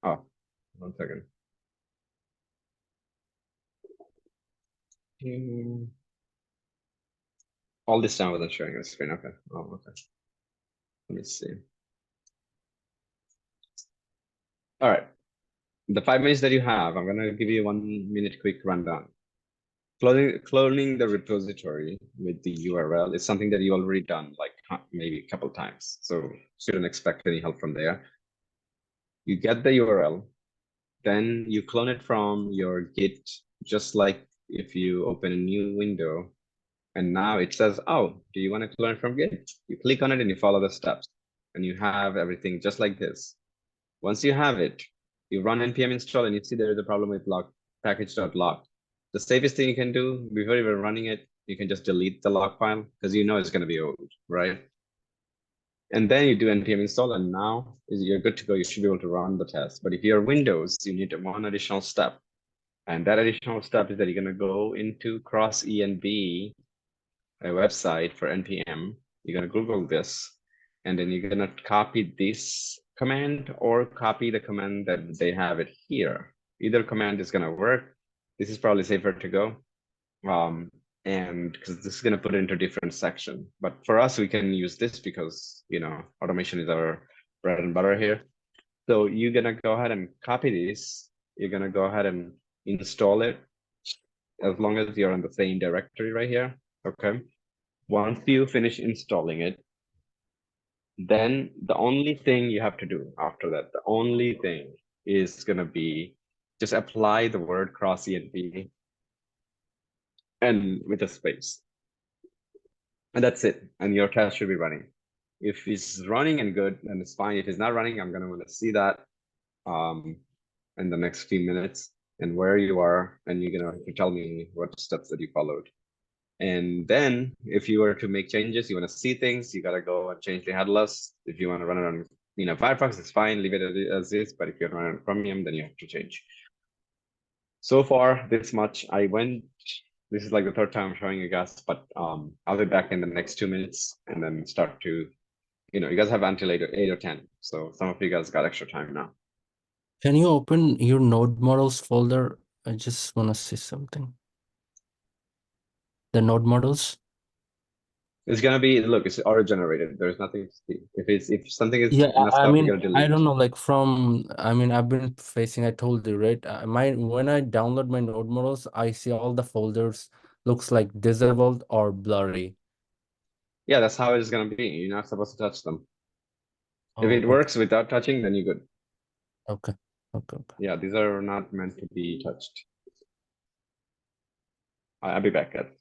Oh, 1 second. All this time without sharing a screen, okay. Oh, okay. Let me see. All right. The 5 minutes that you have, I'm gonna give you 1 minute quick rundown. Cloning the repository with the URL is something that you already done like maybe a couple times. So shouldn't expect any help from there. You get the URL, then you clone it from your Git, just like if you open a new window. And now it says, oh, do you want to clone it from Git? You click on it and you follow the steps. And you have everything just like this. Once you have it, you run npm install and you see there is a problem with log package.log. The safest thing you can do before even running it, you can just delete the log file because you know it's going to be old, right? And then you do npm install and now you're good to go. You should be able to run the test. But if you're Windows, you need one additional step. And that additional step is that you're going to go into cross-env, a website for npm. You're going to Google this, and then you're going to copy this command or copy the command that they have it here. Either command is going to work. This is probably safer to go. And because this is going to put it into a different section. But for us, we can use this because, you know, automation is our bread and butter here. So you're going to go ahead and copy this. You're going to go ahead and install it as long as you're in the same directory right here. Okay. Once you finish installing it, then the only thing you have to do after that, the only thing is going to be just apply the word cross-env and with a space. And that's it. And your test should be running. If it's running and good, then it's fine. If it's not running, I'm going to want to see that in the next few minutes and where you are. And you're going to tell me what steps that you followed. And then if you were to make changes, you want to see things, you got to go and change the headless. If you want to run it on, you know, Firefox, it's fine, leave it as is. But if you're running on Chromium, then you have to change. So far, this much. This is like the third time I'm showing you guys, but I'll be back in the next 2 minutes and then start to, you know, you guys have until 8 or 10. So some of you guys got extra time now. Can you open your node models folder? I just want to see something. The node models. It's gonna be, look, it's auto generated. There's nothing to see. If something is Yeah, messed I up, mean, you're gonna I delete. don't know, like I've been facing, I told you, right? When I download my node models, I see all the folders looks like disabled or blurry. Yeah, that's how it's gonna be. You're not supposed to touch them. If Oh, it works without touching, then you're good. okay. Okay. Yeah, these are not meant to be touched. I'll be back, guys.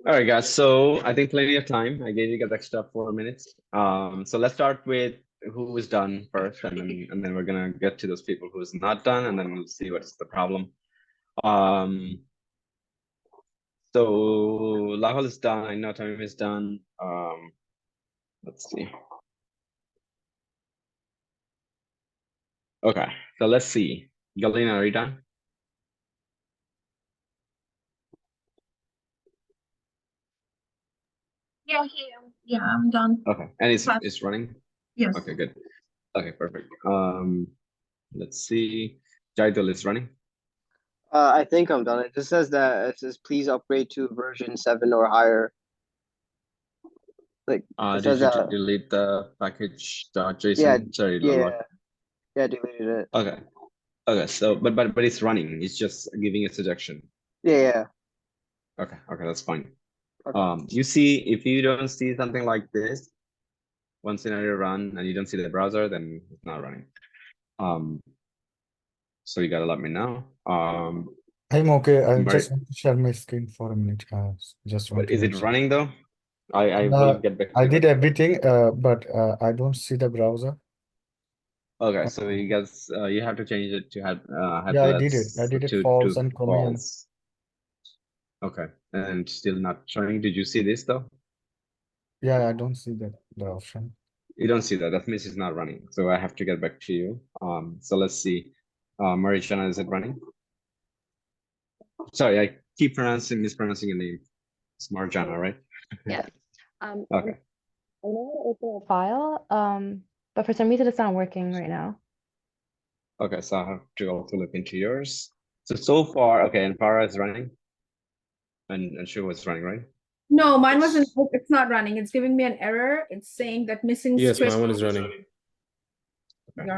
All right, guys. So I think plenty of time. I gave you guys extra 4 minutes. So let's start with who is done first, and then we're gonna get to those people who's not done, and then we'll see what's the problem. So Lahul is done. I know Tamim is done. Let's see. Okay, so let's see. Galina, are you done? Yeah, I'm done. Okay, and Fast. it's running. Yes. Okay, good. Okay, perfect. Let's see. Jaidul is running. I think I'm done. It just says that it says please upgrade to version 7 or higher. Like it Did says you that. delete the package JSON? Yeah, Sorry, yeah, deleted it. Okay. Okay, so but it's running. It's just giving a suggestion. Yeah. Okay, that's fine. Okay. You see, if you don't see something like this, one scenario run and you don't see the browser, then it's not running. So you gotta let me know. I'm okay. I Mari- just want to share my screen for a minute. Just want but to is it make sure. running though? I will get back to I you. did everything, but I don't see the browser. Okay, so you guys, you have to change it to Yeah, I did it. I did it false and Chromium. false. Okay, and still not showing. Did you see this though? Yeah, I don't see the option. You don't see that. That means it's not running. So I have to get back to you. So let's see. Marichana, is it running? Sorry, I keep mispronouncing your name. It's Marjana, right? Yes. Okay. I know how to open a file, but for some reason it's not working right now. Okay, so I have to also look into yours. So far, okay, and Farah is running. And she was running, right? No, mine wasn't. It's not running. It's giving me an error. It's saying that missing Yes, script. my one is running. Okay.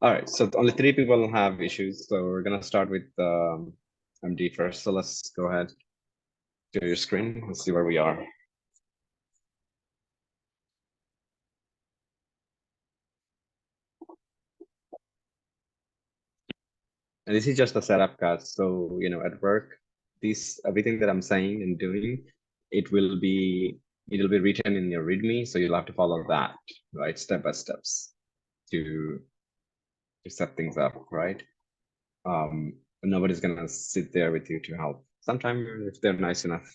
All right, so only 3 people have issues. So we're gonna start with MD first. So let's go ahead to your screen. Let's see where we are. And this is just a setup, guys. So, at work, everything that I'm saying and doing, it'll be written in your README. So you'll have to follow that, right? Step by steps to set things up, right? Nobody's gonna sit there with you to help. Sometimes if they're nice enough.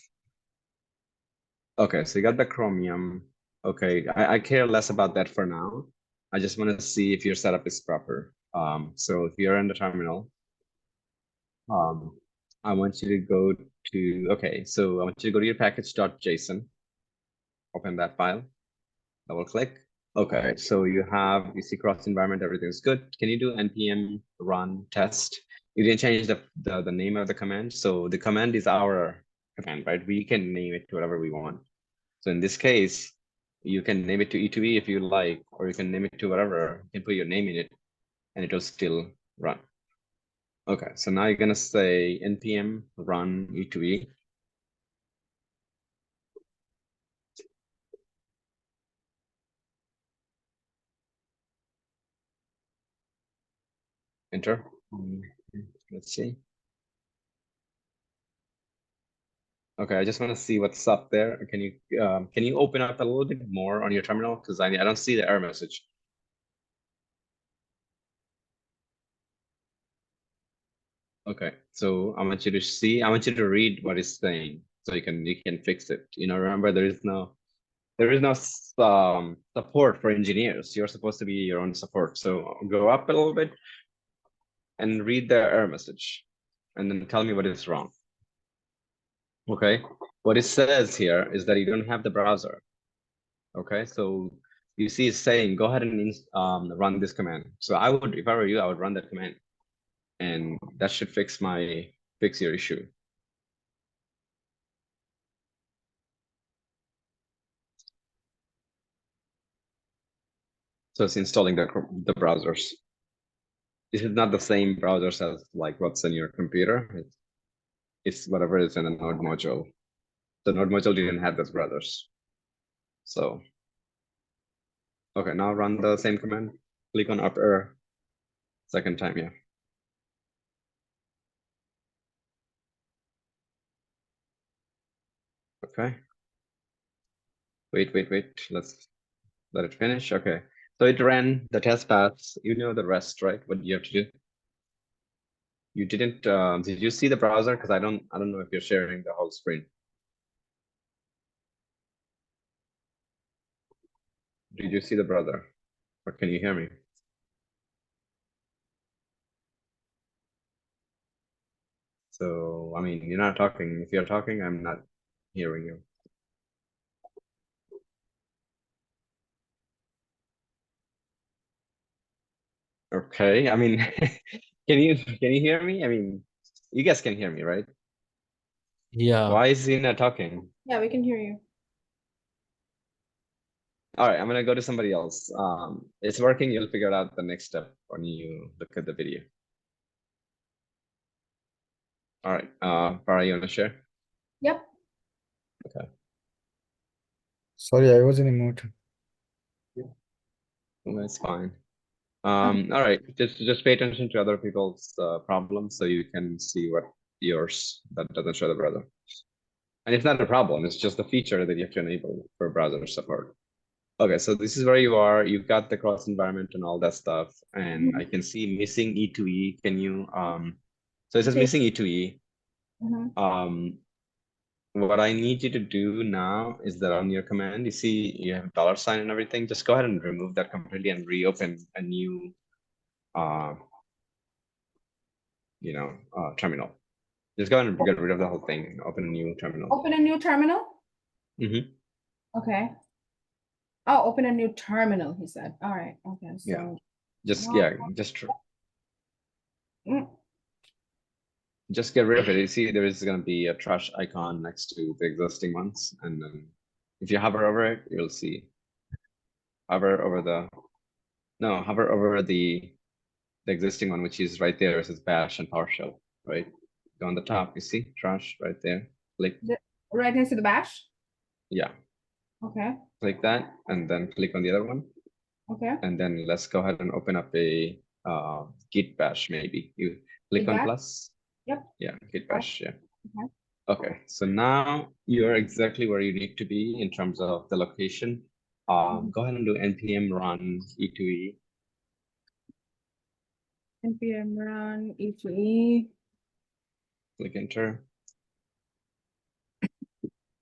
Okay, so you got the Chromium. Okay, I care less about that for now. I just want to see if your setup is proper. So if you're in the terminal, I want you to go to, okay, so I want you to go to your package.json, open that file, double click. Okay, so you see cross environment, everything's good. Can you do npm run test? You didn't change the name of the command. So the command is our command, right? We can name it whatever we want. So in this case, you can name it to E2E if you like, or you can name it to whatever. You can put your name in it and it will still run. Okay, so now you're gonna say npm run E2E. Enter. Let's see. Okay, I just want to see what's up there. Can you open up a little bit more on your terminal? Because I don't see the error message. Okay, so I want you to read what it's saying so you can fix it. Remember there is no support for engineers. You're supposed to be your own support. So go up a little bit and read the error message and then tell me what is wrong. Okay, what it says here is that you don't have the browser. Okay, so you see it's saying go ahead and run this command. So if I were you, I would run that command, and that should fix your issue. So it's installing the browsers. This is not the same browsers as like what's in your computer. It's whatever is in the node module. The node module didn't have those browsers. So, okay, now run the same command. Click on up error. Second time, yeah. Okay. Wait. Let's let it finish. Okay. So it ran the test paths. You know the rest, right? What you have to do. You didn't. Did you see the browser? Because I don't know if you're sharing the whole screen. Did you see the browser? Or can you hear me? So, I mean, you're not talking. If you're talking, I'm not hearing you. Okay, I mean, can you hear me? I mean, you guys can hear me, right? Yeah. Why is he not talking? Yeah, we can hear you. All right, I'm gonna go to somebody else. It's working. You'll figure out the next step when you look at the video. All right, Farah, you wanna share? Yep. Sorry, I was in a mood. That's fine. All right, just pay attention to other people's problems so you can see what yours that doesn't show the browser. And it's not a problem, it's just a feature that you have to enable for browser support. Okay, so this is where you are. You've got the cross environment and all that stuff, and I can see missing E2E. Can you so it says Okay. missing E2E. Mhm. What I need you to do now is that on your command, you see you have $sign and everything. Just go ahead and remove that completely and reopen a new terminal. Just go ahead and get rid of the whole thing and open a new terminal. Open a new terminal. Mm-hmm. Okay. Oh, open a new terminal, he said. All right. Okay. So Yeah. Just Mm. just get rid of it. You see, there is going to be a trash icon next to the existing ones, and then if you hover over it, you'll see. Hover over the existing one, which is right there. It says bash and PowerShell, right? Go on the top. You see trash right there. Click. Right next to the bash. Yeah. Okay. Click that, and then click on the other one. Okay. And then let's go ahead and open up a git bash. Maybe you click Git on bash? plus. Yep. Yeah, git bash. Yeah. Okay. Okay, so now you're exactly where you need to be in terms of the location. Go ahead and do npm run e2e. npm run e2e. Click enter.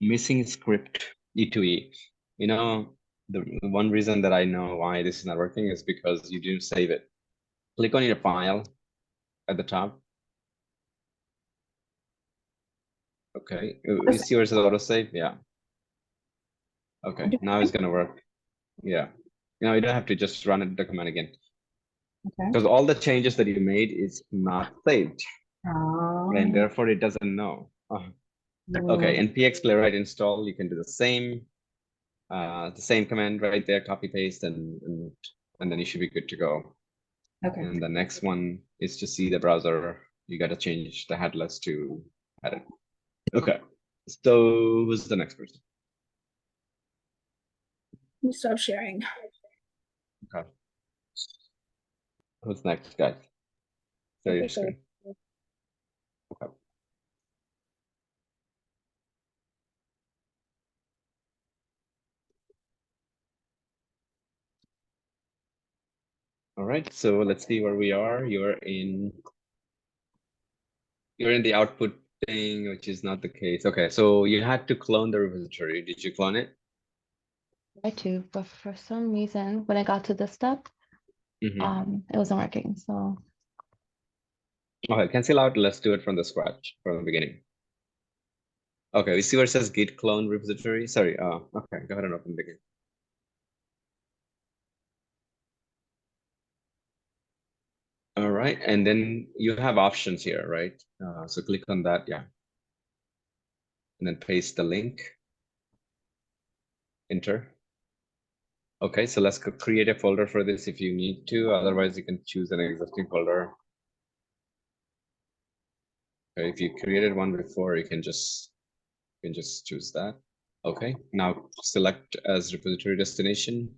Missing script e2e. You know, the one reason that I know why this is not working is because you didn't save it. Click on your file at the top. Okay, you see where it says autosave? Yeah. Okay, now it's gonna work. Yeah. You don't have to just run it the command again. Okay. Because all the changes that you made is not saved. Oh. And therefore it doesn't know. Okay, npx playwright install, you can do the same command right there, copy paste, and then you should be good to go. Okay. And the next one is to see the browser. You got to change the headless to headed. Okay, so who's the next person? You stop sharing. Okay. Who's next, guys? Share your Okay, so screen. Okay. All right, so let's see where we are. You're in the output thing, which is not the case. Okay, so you had to clone the repository. Did you clone it? I too, but for some reason, when I got to this step, Mm-hmm. it wasn't working. So Okay, cancel out. Let's do it from the scratch, from the beginning. Okay, we see where it says git clone repository. Sorry. Okay, go ahead and open the git. All right, and then you have options here, right? So click on that, yeah. And then paste the link. Enter. Okay, so let's create a folder for this if you need to. Otherwise, you can choose an existing folder. Okay, if you created one before, you can just choose that. Okay, now select as repository destination.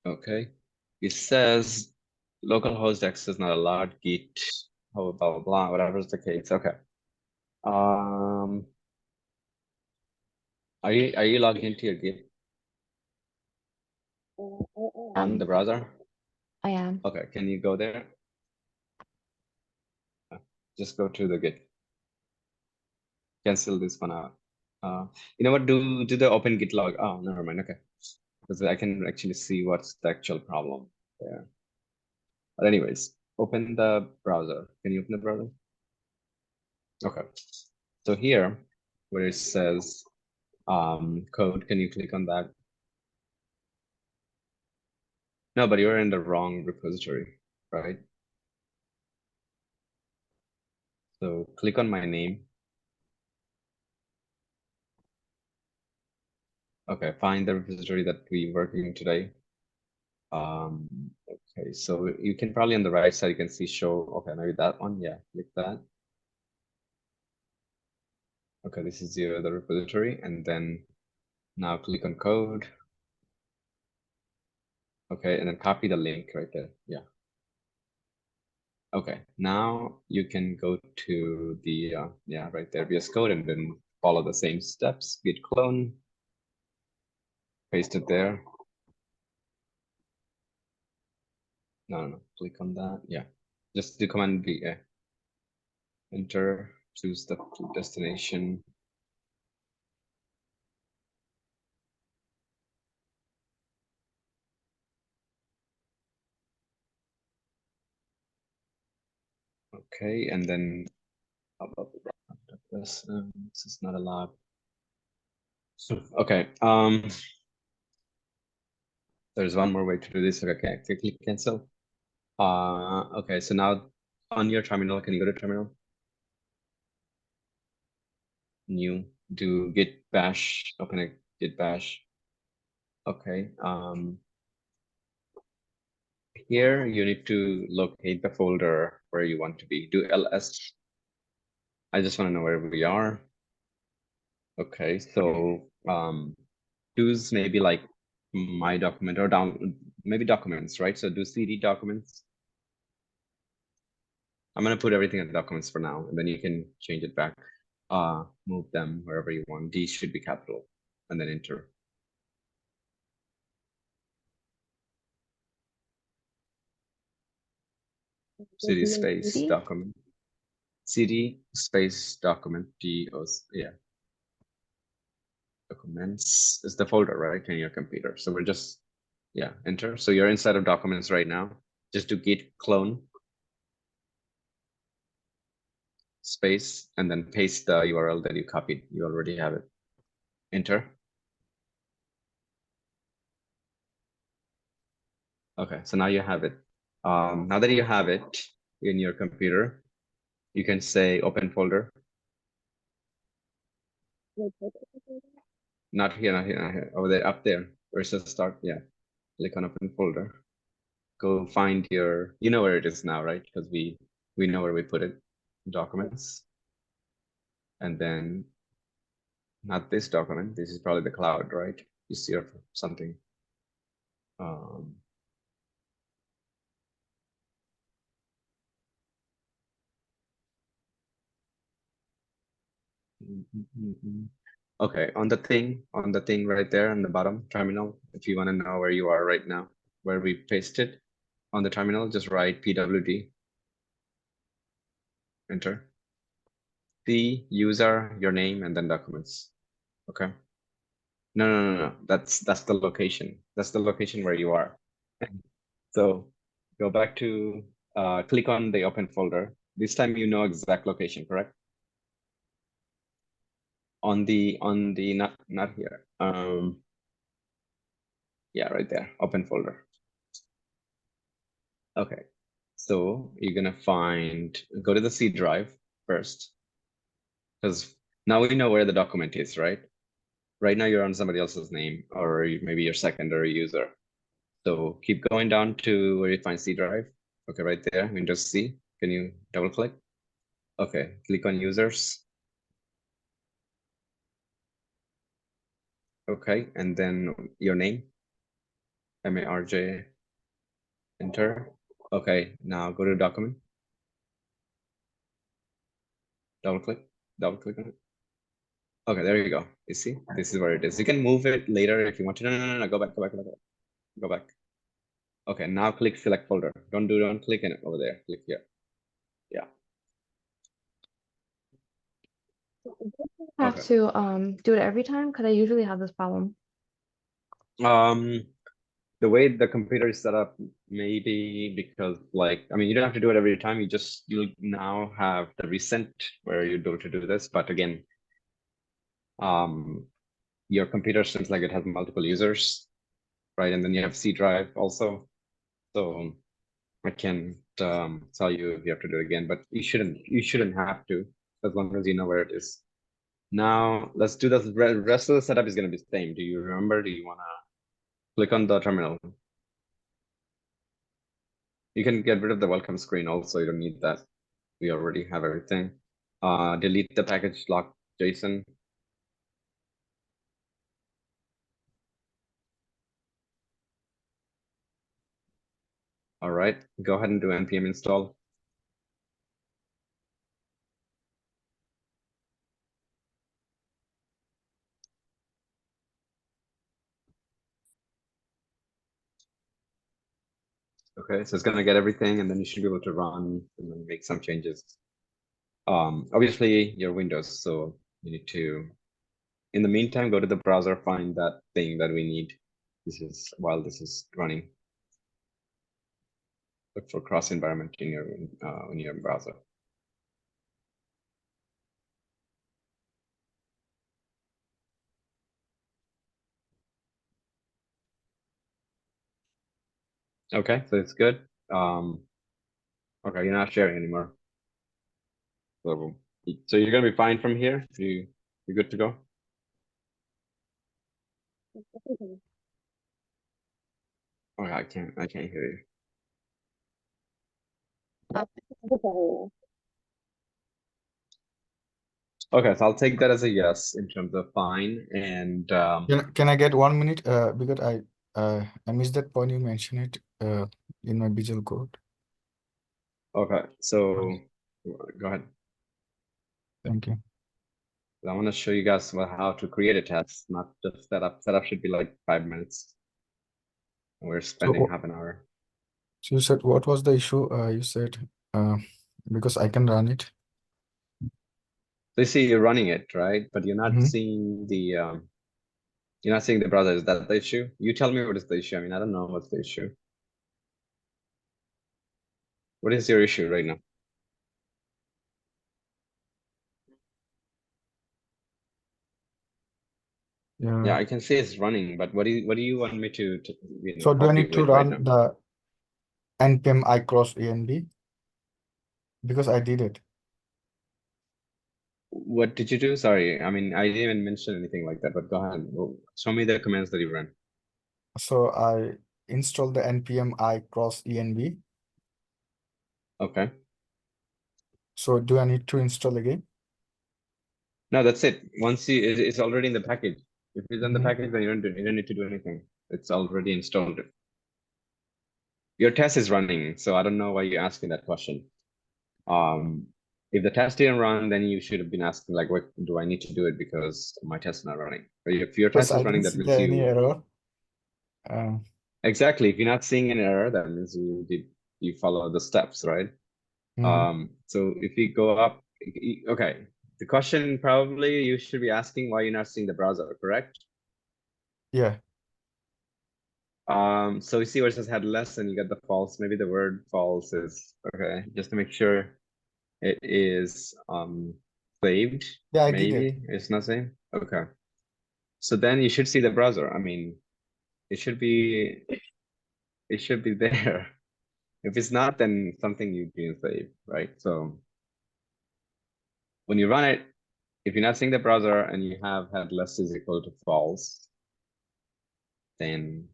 Okay, it says localhost access not allowed, git, blah, blah, blah, whatever is the case. Okay, Are you logged into your Git on the browser? I am. Okay, can you go there? Just go to the Git. Cancel this one out. You know what? Do the open Git log. Oh, never mind. Okay, because I can actually see what's the actual problem there. But anyways, open the browser. Can you open the browser? Okay. So here, where it says code, can you click on that? No, but you're in the wrong repository, right? So click on my name. Okay, find the repository that we're working today. Okay, so you can probably on the right side, you can see show, okay, maybe that one, yeah, click that. Okay, this is the repository, and then now click on code. Okay, and then copy the link right there, yeah. Okay, now you can go to the, yeah, right there, VS Code, and then follow the same steps, git clone, paste it there. No, click on that, yeah. Just do command V, enter, choose the destination. Okay, and then this is not allowed. Okay, there's one more way to do this. Okay, click cancel. Okay, so now on your terminal, can you go to terminal? New, do git bash, open a git bash. Okay, here you need to locate the folder where you want to be. Do ls. I just want to know where we are. Okay, so choose maybe like my document or down, maybe documents, right? So do cd documents. I'm gonna put everything in the documents for now, and then you can change it back. Move them wherever you want. D should be capital, and then enter. CD space BDD? document. CD space document. Yeah. Documents is the folder, right, in your computer. So we're just, yeah, enter. So you're inside of documents right now. Just do git clone space and then paste the URL that you copied. You already have it. Enter. Okay, so now you have it. Now that you have it in your computer, you can say open folder. Not here, not here, not here. Over there, up there, where it says start. Yeah, click on open folder. Go find your, you know where it is now, right? Because we know where we put it. Documents. And then not this document. This is probably the cloud, right? You see something. Okay, on the thing right there on the bottom terminal, if you want to know where you are right now, where we pasted on the terminal, just write pwd, enter. The user, your name, and then documents. Okay. No. That's the location. That's the location where you are. So go back to click on the open folder. This time you know exact location, correct? On the not here. Yeah, right there, open folder. Okay, so you're gonna go to the C drive first, because now we know where the document is, right? Right now you're on somebody else's name, or maybe your secondary user. So keep going down to where you find C drive. Okay, right there, Windows C. Can you double click? Okay, click on users. Okay, and then your name, MARJ, enter. Okay, now go to document. Double click. double click on it. Okay, there you go. You see, this is where it is. You can move it later if you want to. No, go back. Go back. Okay, now click select folder. Don't click in it over there. Click here. Yeah. Have Okay. to do it every time because I usually have this problem. The way the computer is set up, maybe because like, I mean, you don't have to do it every time. You'll now have the recent where you're able to do this. But again, your computer seems like it has multiple users, right? And then you have C drive also. So I can't tell you if you have to do it again, but you shouldn't have to, as long as you know where it is. Now let's do the rest of the setup is going to be the same. Do you remember? Do you want to click on the terminal? You can get rid of the welcome screen also. You don't need that. We already have everything. Delete the package lock JSON. All right, go ahead and do npm install. Okay, so it's gonna get everything, and then you should be able to run and then make some changes. Obviously, your Windows, so you need to. In the meantime, go to the browser, find that thing that we need. While this is running. Look for cross environment in your browser. Okay, so it's good. Okay, you're not sharing anymore. So you're gonna be fine from here. You're good to go. Okay, I can't hear you. Okay, so I'll take that as a yes in terms of fine. And Can I get 1 minute? Because I missed that point you mentioned it in my Visual Code. okay, so go ahead. Thank you. I want to show you guys how to create a test, not just setup. Setup should be like 5 minutes. We're spending half an hour. So you said what was the issue? You said because I can run it. So you see you're running it, right? But you're not Mhm. seeing the browser. Is that the issue? You tell me what is the issue. I mean, I don't know what's the issue. What is your issue right now? Yeah, I can see it's running, but what do you want me to So do I help you need to with right run now? the npm I cross env? Because I did it. What did you do? Sorry, I mean, I didn't even mention anything like that, but go ahead. Well, show me the commands that you ran. So I installed the npm I cross env. Okay. So do I need to install again? No, that's it. Once it's already in the package. If it's in the Mhm. package, then you don't need to do anything. It's already installed. Your test is running, so I don't know why you're asking that question. If the test didn't run, then you should have been asking like, what do I need to do it because my test is not running? But if your Because test I is running, didn't that see means any error. exactly. If you're not seeing an error, that means you follow the steps, right? Mhm. So if we go up, okay. The question probably you should be asking why you're not seeing the browser, correct? Yeah. So you see where it says headless and you get the false. Maybe the word false is okay, just to make sure it is saved. Yeah, I did it. Maybe it's not saved. Okay. So then you should see the browser. I mean, it should be there. If it's not, then something you didn't save, right? So when you run it, if you're not seeing the browser and you have headless is equal to false, then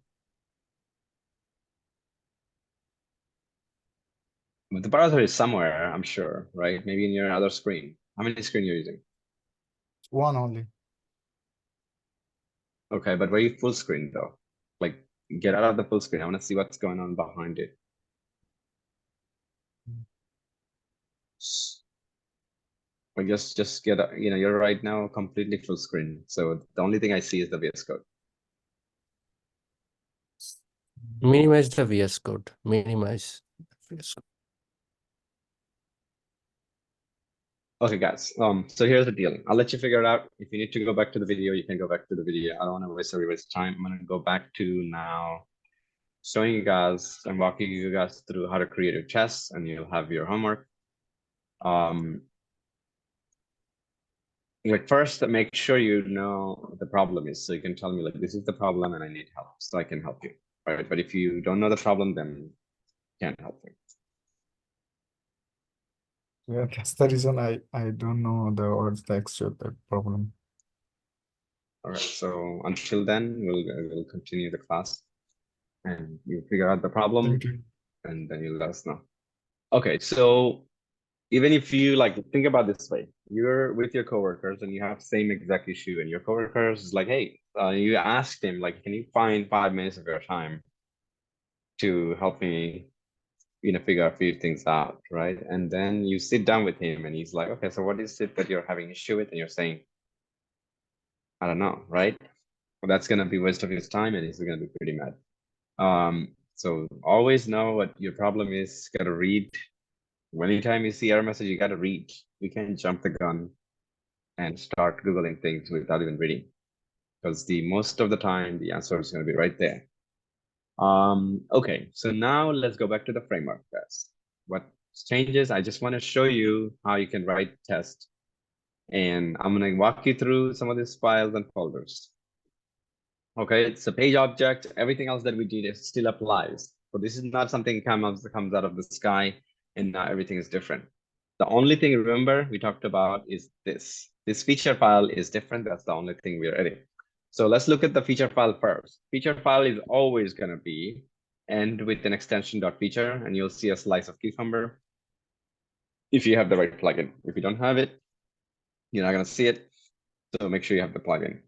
the browser is somewhere, I'm sure, right? Maybe in your other screen. How many screen you're using? One only. Okay, but were you full screen though? Like get out of the full screen. I want to see what's going on behind it. Or just get you're right now completely full screen. So the only thing I see is the VS Code. Minimize the VS Code. Minimize the VS Code. Okay, guys. So here's the deal. I'll let you figure it out. If you need to go back to the video, you can go back to the video. I don't want to waste everybody's time. I'm gonna go back to now showing you guys and walking you guys through how to create your tests, and you'll have your homework. Like first, make sure you know what the problem is, so you can tell me like this is the problem and I need help, so I can help you. Right? But if you don't know the problem, then can't help you. Yeah, that's the reason I don't know the words the actual the problem. All right. So until then, we'll continue the class, and you figure out the problem, Thank you. and then you let us know. Okay. So even if you like think about this way, you're with your coworkers and you have same exact issue, and your coworkers is like, hey, you asked him like, can you find 5 minutes of your time to help me, figure a few things out, right? And then you sit down with him and he's like, okay, so what is it that you're having issue with? And you're saying, I don't know, right? Well, that's gonna be waste of his time and he's gonna be pretty mad. So always know what your problem is. Gotta read. Anytime you see error message, you gotta read. You can't jump the gun and start Googling things without even reading. Because most of the time the answer is gonna be right there. Okay, so now let's go back to the framework test. What changes? I just want to show you how you can write test. And I'm going to walk you through some of these files and folders. Okay, it's a page object. Everything else that we did still applies. So this is not something that comes out of the sky and now everything is different. The only thing, remember, we talked about is this. This feature file is different. That's the only thing we're editing. So let's look at the feature file first. Feature file is always going to be end with an extension.feature, and you'll see a slice of Cucumber if you have the right plugin. If you don't have it, you're not going to see it. So make sure you have the plugin.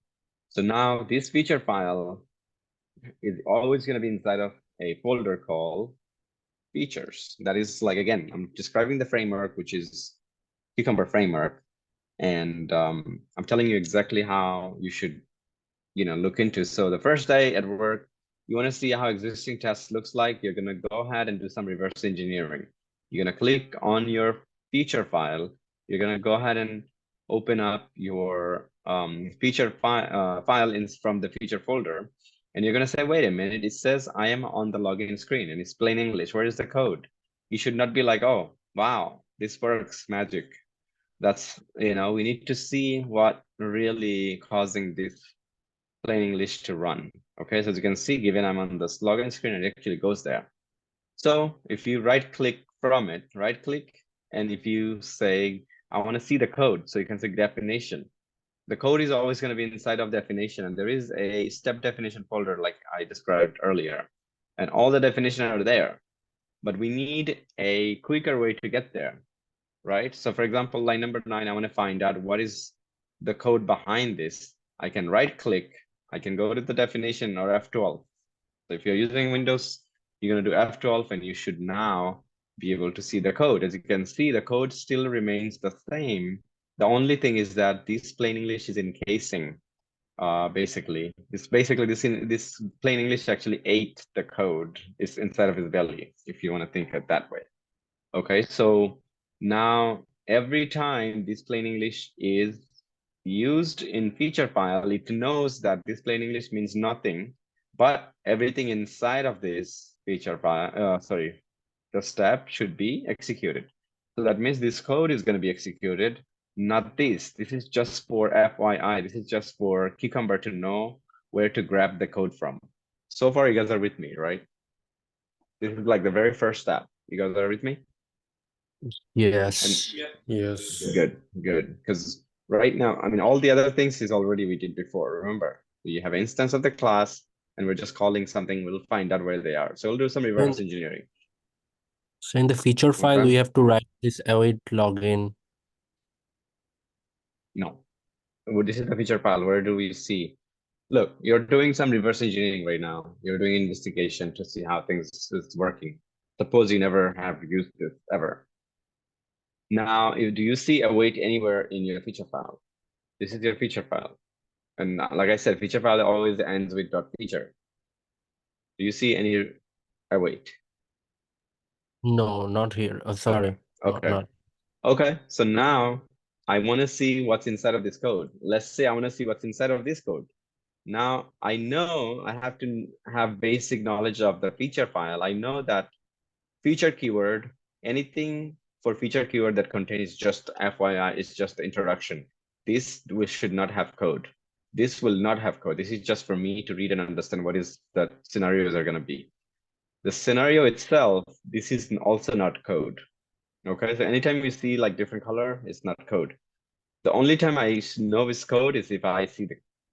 So now this feature file is always going to be inside of a folder called features. That is like, again, I'm describing the framework, which is Cucumber framework. And I'm telling you exactly how you should look into. So the first day at work, you want to see how existing tests looks like. You're going to go ahead and do some reverse engineering. You're going to click on your feature file. You're going to go ahead and open up your feature file from the feature folder. And you're going to say, wait a minute, it says I am on the login screen and it's plain English. Where is the code? You should not be like, oh, wow, this works, magic. That's, we need to see what really causing this plain English to run. Okay, so as you can see, given I'm on this login screen, it actually goes there. So if you right click from it, right click, and if you say, I want to see the code, so you can say definition. The code is always going to be inside of definition, and there is a step definition folder like I described earlier, and all the definitions are there. But we need a quicker way to get there, right? So for example, line number 9, I want to find out what is the code behind this. I can right click, I can go to the definition or F12. So if you're using Windows, you're going to do F12 and you should now be able to see the code. As you can see, the code still remains the same. The only thing is that this plain English is encasing. Basically, this plain English actually ate the code. It's inside of his belly, if you want to think it that way. Okay, so now every time this plain English is used in feature file, it knows that this plain English means nothing, but everything inside of this feature file, the step should be executed. So that means this code is going to be executed, not this. This is just for FYI. This is just for Cucumber to know where to grab the code from. So far, you guys are with me, right? This is like the very first step. You guys are with me? Yes. Yes. Good. Because right now, I mean, all the other things is already we did before. Remember, you have an instance of the class, and we're just calling something. We'll find out where they are. So we'll do some reverse engineering. So in the feature file, Okay. we have to write this await login. No. Well, this is the feature file. Where do we see? Look, you're doing some reverse engineering right now. You're doing investigation to see how things is working. Suppose you never have used this ever. Now, do you see await anywhere in your feature file? This is your feature file. And like I said, feature file always ends with .feature. Do you see any await? No, not here. Sorry. Okay. Not. Okay, so now I want to see what's inside of this code. Let's say I want to see what's inside of this code. Now I know I have to have basic knowledge of the feature file. I know that feature keyword, anything for feature keyword that contains just FYI is just the introduction. This we should not have code. This will not have code. This is just for me to read and understand what is the scenarios are going to be. The scenario itself, this is also not code. Okay, so anytime you see like different color, it's not code. The only time I know it's code is if I see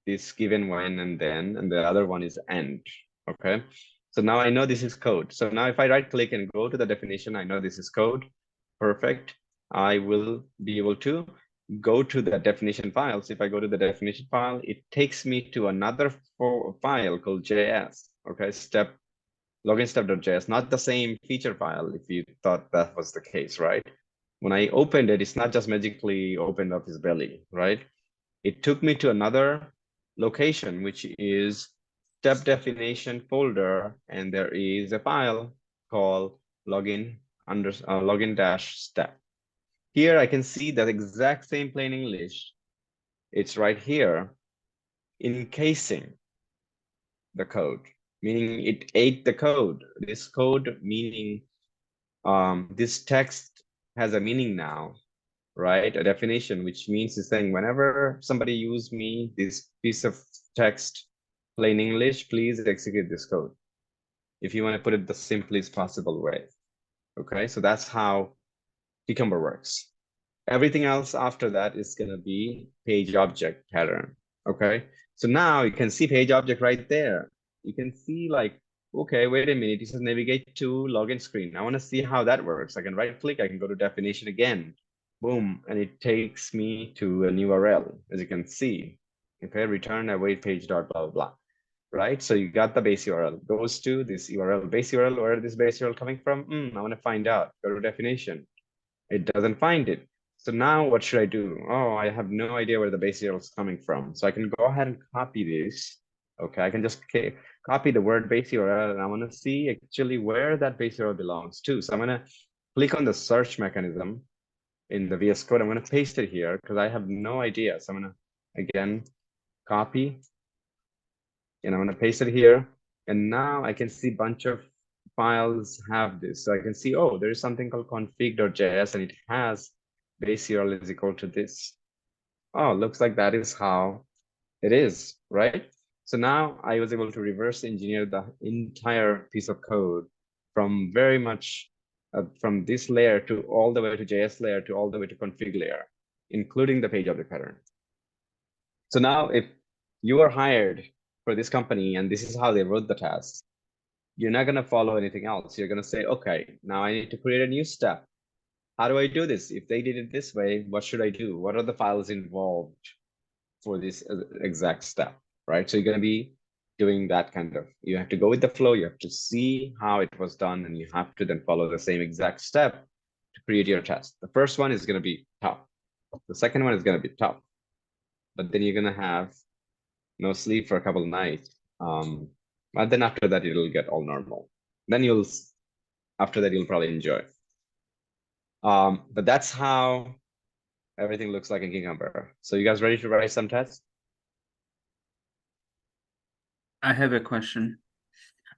this given when and then, and the other one is end. Okay, so now I know this is code. So now if I right click and go to the definition, I know this is code. Perfect. I will be able to go to the definition files. If I go to the definition file, it takes me to another file called JS. Okay, login step.js, not the same feature file if you thought that was the case, right? When I opened it, it's not just magically opened up his belly, right? It took me to another location, which is step definition folder, and there is a file called login dash step. Here I can see that exact same plain English. It's right here, encasing the code, meaning it ate the code. This code meaning this text has a meaning now, right? A definition, which means it's saying whenever somebody use me, this piece of text, plain English, please execute this code. If you want to put it the simplest possible way. Okay, so that's how Cucumber works. Everything else after that is going to be page object pattern. Okay, so now you can see page object right there. You can see like, okay, wait a minute, it says navigate to login screen. I want to see how that works. I can right click, I can go to definition again, boom, and it takes me to an URL, as you can see. Okay, return await page dot blah, blah, blah. Right, so you got the base URL, goes to this URL, base URL, where is this base URL coming from? I want to find out, go to definition. It doesn't find it. So now what should I do? Oh, I have no idea where the base URL is coming from. So I can go ahead and copy this. Okay, I can just copy the word base URL, and I want to see actually where that base URL belongs to. So I'm going to click on the search mechanism in the VS Code. I'm going to paste it here because I have no idea. So I'm going to, again, copy, and I'm going to paste it here. And now I can see a bunch of files have this. So I can see, oh, there is something called config.js, and it has base URL is equal to this. Oh, looks like that is how it is, right? So now I was able to reverse engineer the entire piece of code from very much from this layer to all the way to JS layer to all the way to config layer, including the page object pattern. So now if you are hired for this company and this is how they wrote the task, you're not going to follow anything else. You're going to say, okay, now I need to create a new step. How do I do this? If they did it this way, what should I do? What are the files involved for this exact step, right? So you're going to be doing that kind of, you have to go with the flow. You have to see how it was done, and you have to then follow the same exact step to create your test. The first one is going to be tough. The second one is going to be tough, but then you're going to have no sleep for a couple of nights. But then after that, it'll get all normal. Then after that, you'll probably enjoy. But that's how everything looks like in Cucumber. So you guys ready to write some tests? I have a question.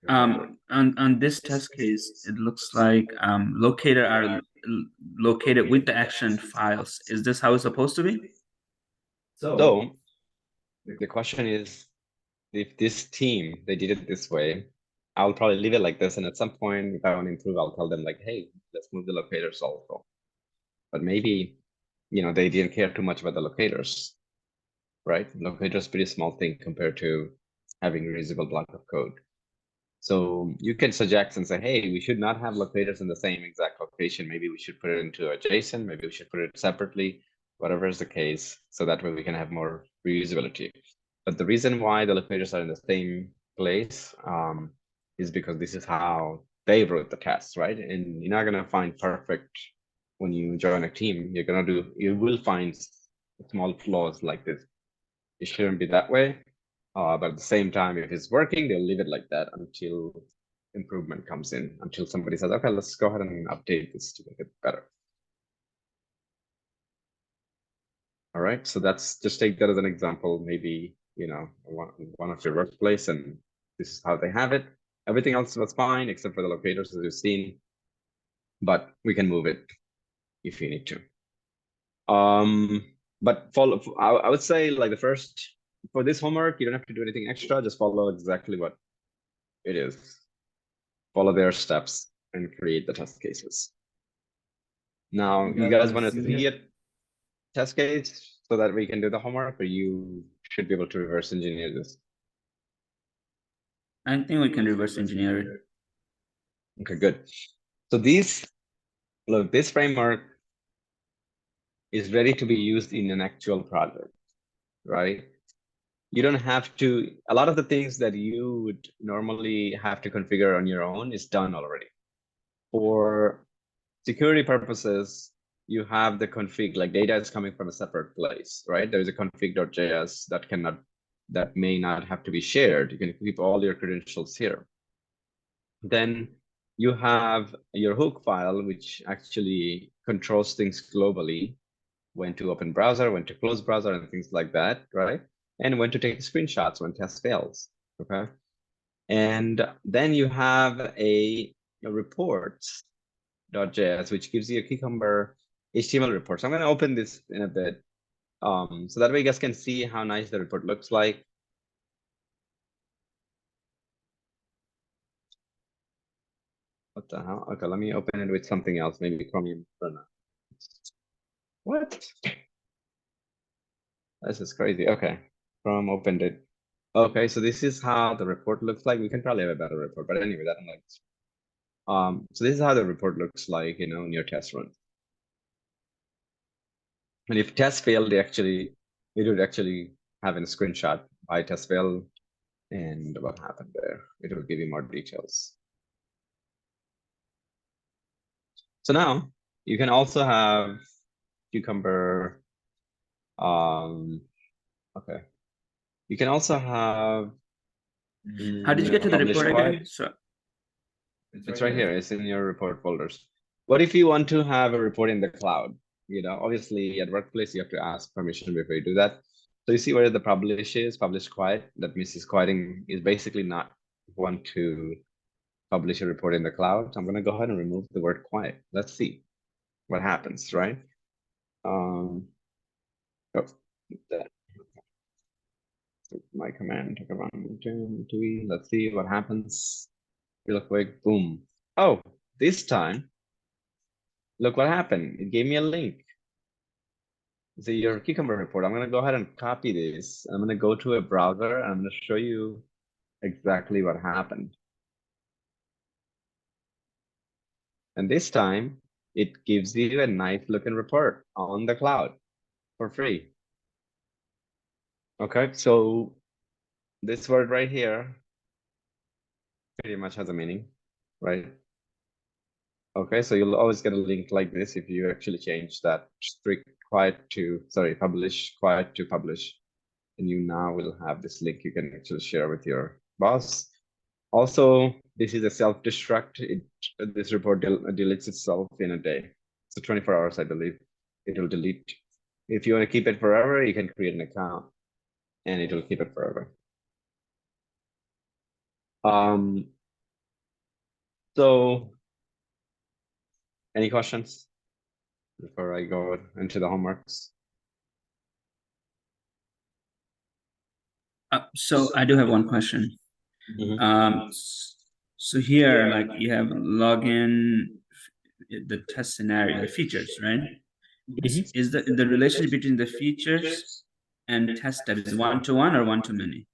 On this test case, it looks like locator are located with the action files. Is this how it's supposed to be? So the question is, if this team, they did it this way, I'll probably leave it like this. And at some point, if I want to improve, I'll tell them like, hey, let's move the locators also. But maybe, they didn't care too much about the locators, right? Locators pretty small thing compared to having a reusable block of code. So you can suggest and say, hey, we should not have locators in the same exact location. Maybe we should put it into a JSON. Maybe we should put it separately, whatever is the case. So that way we can have more reusability. But the reason why the locators are in the same place is because this is how they wrote the test, right? And you're not going to find perfect when you join a team, you will find small flaws like this. It shouldn't be that way. But at the same time, if it's working, they'll leave it like that until improvement comes in, until somebody says, okay, let's go ahead and update this to make it better. All right, so that's just take that as an example. Maybe, you know, one of your workplace, and this is how they have it. Everything else was fine except for the locators, as you've seen, but we can move it if you need to. But follow. I would say like the first for this homework, you don't have to do anything extra. Just follow exactly what it is. Follow their steps and create the test cases. Now, you guys want to see it? Test case so that we can do the homework, or you should be able to reverse engineer this? I think we can reverse engineer it. Okay, good. So look, this framework is ready to be used in an actual project, right? You don't have to, a lot of the things that you would normally have to configure on your own is done already. For security purposes, you have the config, like data is coming from a separate place, right? There's a config.js that may not have to be shared. You can keep all your credentials here. Then you have your hook file, which actually controls things globally, when to open browser, when to close browser, and things like that, right? And when to take screenshots when test fails, okay? And then you have a reports.js, which gives you a Cucumber HTML report. So I'm going to open this in a bit, so that way you guys can see how nice the report looks like. What the hell? Okay, let me open it with something else, maybe Chromium. What? This is crazy. Okay, Chrome opened it. Okay, so this is how the report looks like. We can probably have a better report, but anyway, that I'm like. So this is how the report looks like, you know, in your test run. And if test failed, it would actually have a screenshot by test fail and what happened there. It will give you more details. So now you can also have Cucumber. Okay. You can also have. How did you get to the report again? So it's right here. It's in your report folders. What if you want to have a report in the cloud? You know, obviously at workplace, you have to ask permission before you do that. So you see where the publish is, publish quiet. That means it's quieting is basically not want to publish a report in the cloud. So I'm going to go ahead and remove the word quiet. Let's see what happens, right? Oh, that. My command, let's see what happens real quick. Boom. Oh, this time, look what happened. It gave me a link. See your Cucumber report. I'm going to go ahead and copy this. I'm going to go to a browser and I'm going to show you exactly what happened. And this time it gives you a nice looking report on the cloud for free. Okay, so this word right here pretty much has a meaning, right? Okay, so you'll always get a link like this if you actually change that strict quiet to, sorry, publish quiet to publish. And you now will have this link you can actually share with your boss. Also, this is a self-destruct. This report deletes itself in a day. So 24 hours, I believe, it will delete. If you want to keep it forever, you can create an account and it will keep it forever. So any questions before I go into the homeworks? So I do have one question. So here, like you have login, the test scenario, the features, right? Is the relationship between the features and test step is 1-to-1 or 1-to-many?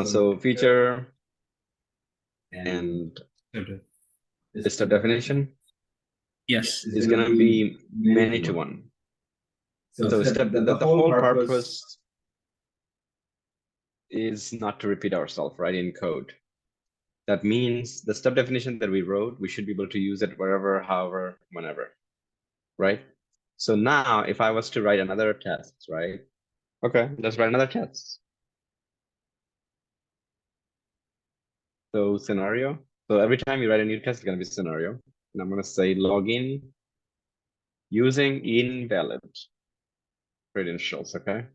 So feature and step definition. Yes. Is gonna be many to one. So step the whole purpose is not to repeat ourselves, right, in code. That means the stub definition that we wrote, we should be able to use it wherever, however, whenever, right? So now if I was to write another test, right? Okay, let's write another test. So scenario. So every time you write a new test, it's gonna be scenario. And I'm gonna say login using invalid credentials, okay?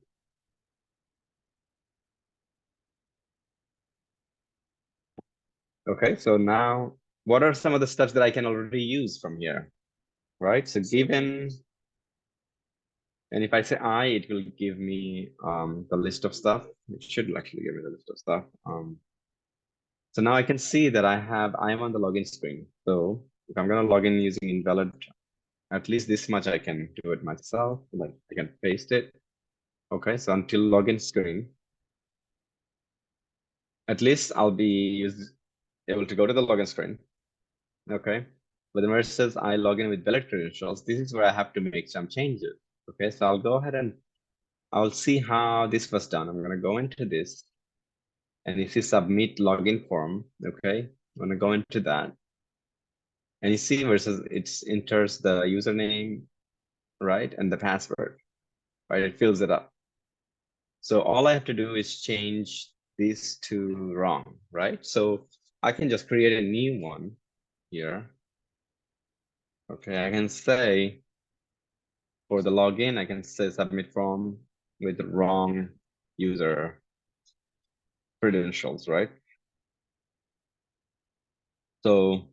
Okay, so now what are some of the steps that I can already use from here, right? So given, and if I say I, it will give me the list of stuff. It should actually give me the list of stuff. So now I can see that I'm on the login screen. So if I'm gonna log in using invalid, at least this much I can do it myself. Like I can paste it. Okay, so until login screen, at least I'll be able to go to the login screen. Okay, but then where it says I log in with valid credentials, this is where I have to make some changes. Okay, so I'll go ahead and I'll see how this was done. I'm gonna go into this, and you see submit login form. Okay, I'm gonna go into that, and you see where it says it enters the username, right, and the password, right? It fills it up. So all I have to do is change these to wrong, right? So I can just create a new one here. Okay, I can say for the login, I can say submit form with the wrong user credentials, right? So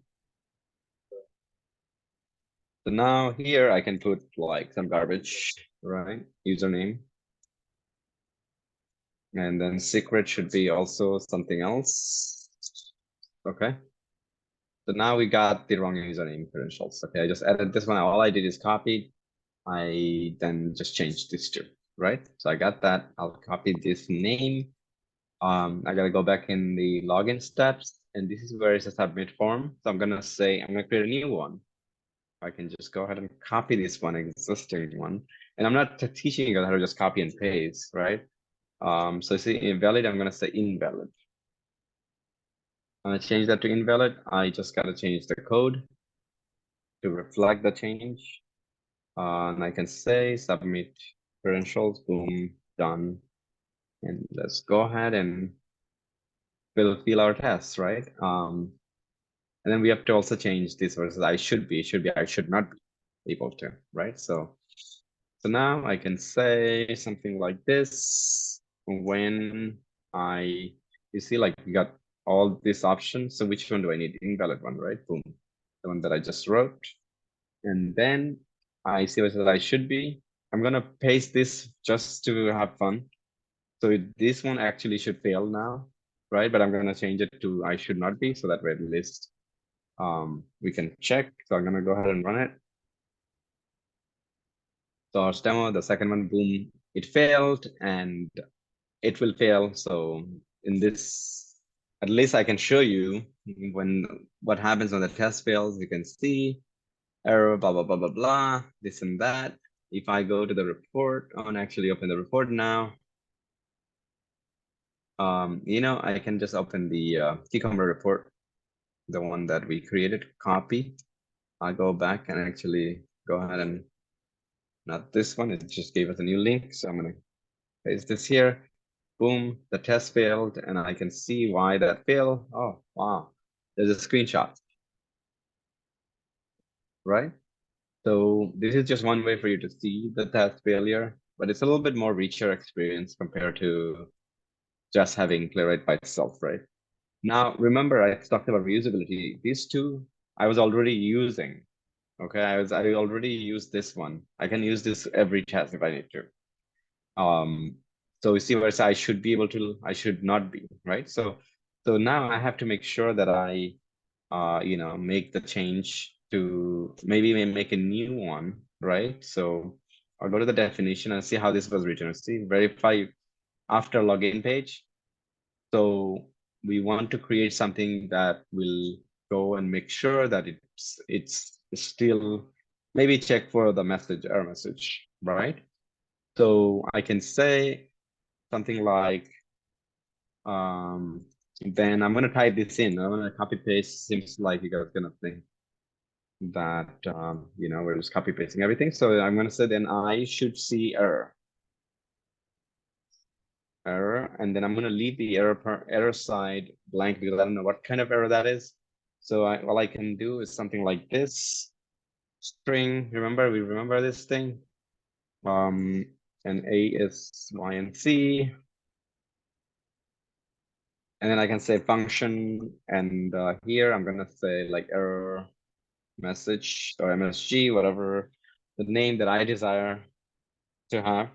now here I can put like some garbage, right? Username. And then secret should be also something else. Okay. So now we got the wrong username credentials. Okay, I just added this one. All I did is copy. I then just changed this two, right? So I got that. I'll copy this name. I gotta go back in the login steps, and this is where it's a submit form. So I'm gonna say I'm gonna create a new one. I can just go ahead and copy this one, existing one, and I'm not teaching you how to just copy and paste, right? So see invalid, I'm gonna say invalid. I'm gonna change that to invalid. I just gotta change the code to reflect the change. And I can say submit credentials, boom, done. And let's go ahead and fill our tests, right? And then we have to also change this versus I should be, I should not be able to, right? So now I can say something like this when you see like we got all these options. So which one do I need? Invalid one, right? Boom, the one that I just wrote. And then I see what I should be. I'm gonna paste this just to have fun. So this one actually should fail now, right? But I'm gonna change it to I should not be, so that way at least we can check. So I'm gonna go ahead and run it. So our demo, the second one, boom, it failed and it will fail. So in this, at least I can show you what happens when the test fails. You can see error, blah, blah, blah, blah, blah, this and that. If I go to the report, I want to actually open the report now. I can just open the Cucumber report, the one that we created, copy. I'll go back and actually go ahead and not this one, it just gave us a new link. So I'm gonna paste this here. Boom, the test failed, and I can see why that failed. Oh, wow, there's a screenshot, right? So this is just one way for you to see the test failure, but it's a little bit more richer experience compared to just having Playwright by itself, right? Now, remember, I talked about reusability. These two, I was already using. Okay, I already used this one. I can use this every test if I need to. So we see where I should be able to, I should not be, right? So now I have to make sure that I, make the change to maybe make a new one, right? So I'll go to the definition and see how this was written. See, verify after login page. So we want to create something that will go and make sure that it's still, maybe check for the error message, right? So I can say something like, Then I'm gonna type this in. I'm gonna copy paste. Seems like you guys are gonna think that you know, we're just copy pasting everything. So I'm gonna say then I should see error. Error, and then I'm gonna leave the error side blank because I don't know what kind of error that is. So all I can do is something like this. String, remember, we remember this thing. And A is Y and C. And then I can say function, and here I'm gonna say like error message or MSG, whatever the name that I desire to have.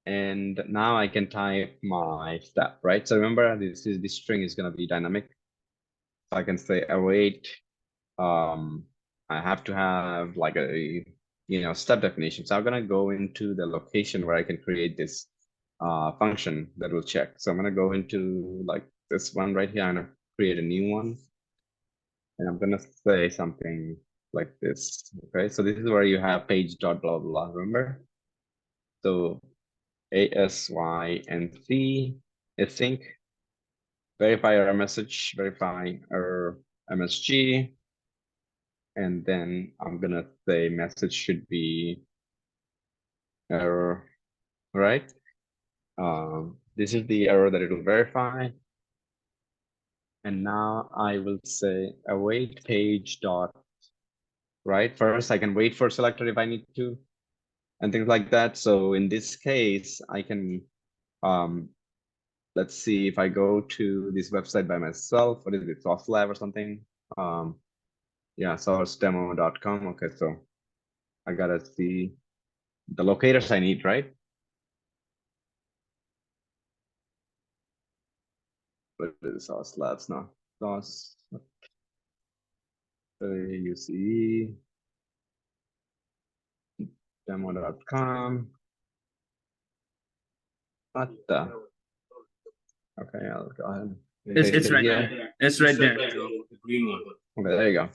And now I can type my step, right? So remember, this string is gonna be dynamic. So I can say await. I have to have like a step definition. So I'm gonna go into the location where I can create this function that will check. So I'm gonna go into like this one right here. I'm gonna create a new one, and I'm gonna say something like this. Okay, so this is where you have page dot blah blah. Remember? So A S Y and C async, verify error message, verify error MSG, and then I'm gonna say message should be error, right? This is the error that it will verify. And now I will say await page dot, right? First, I can wait for selector if I need to, and things like that. So in this case, I can, let's see if I go to this website by myself. What is it, Sauce Lab or something? Yeah, sourcedemo.com. Okay, so I gotta see the locators I need, right? What is Sauce Labs now? Sauce. You see demo.com. What the? Okay, I'll go ahead. It's right there. It's right there. The green one. Okay, there you go.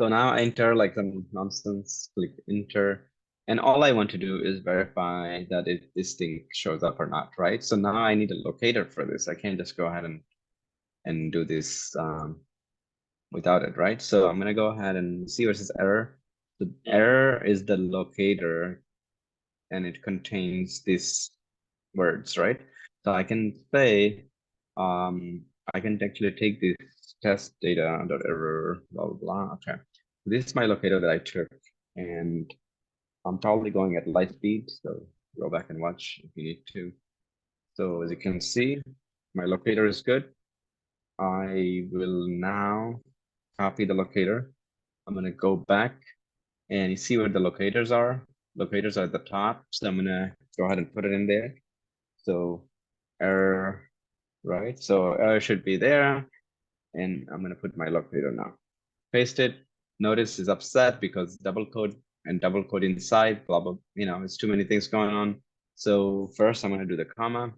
So now I enter like some nonsense, click enter. And all I want to do is verify that this thing shows up or not, right? So now I need a locator for this. I can't just go ahead and do this without it, right? So I'm gonna go ahead and see versus error. The error is the locator, and it contains these words, right? So I can say, I can actually take this test data dot error blah blah blah. Okay, this is my locator that I took, and I'm probably going at light speed. So go back and watch if you need to. So as you can see, my locator is good. I will now copy the locator. I'm gonna go back, and you see where the locators are. Locators are at the top, so I'm gonna go ahead and put it in there. So error, right? So error should be there, and I'm gonna put my locator now. Paste it. Notice is upset because double quote and double quote inside, blah blah. You know, it's too many things going on. So first, I'm gonna do the comma.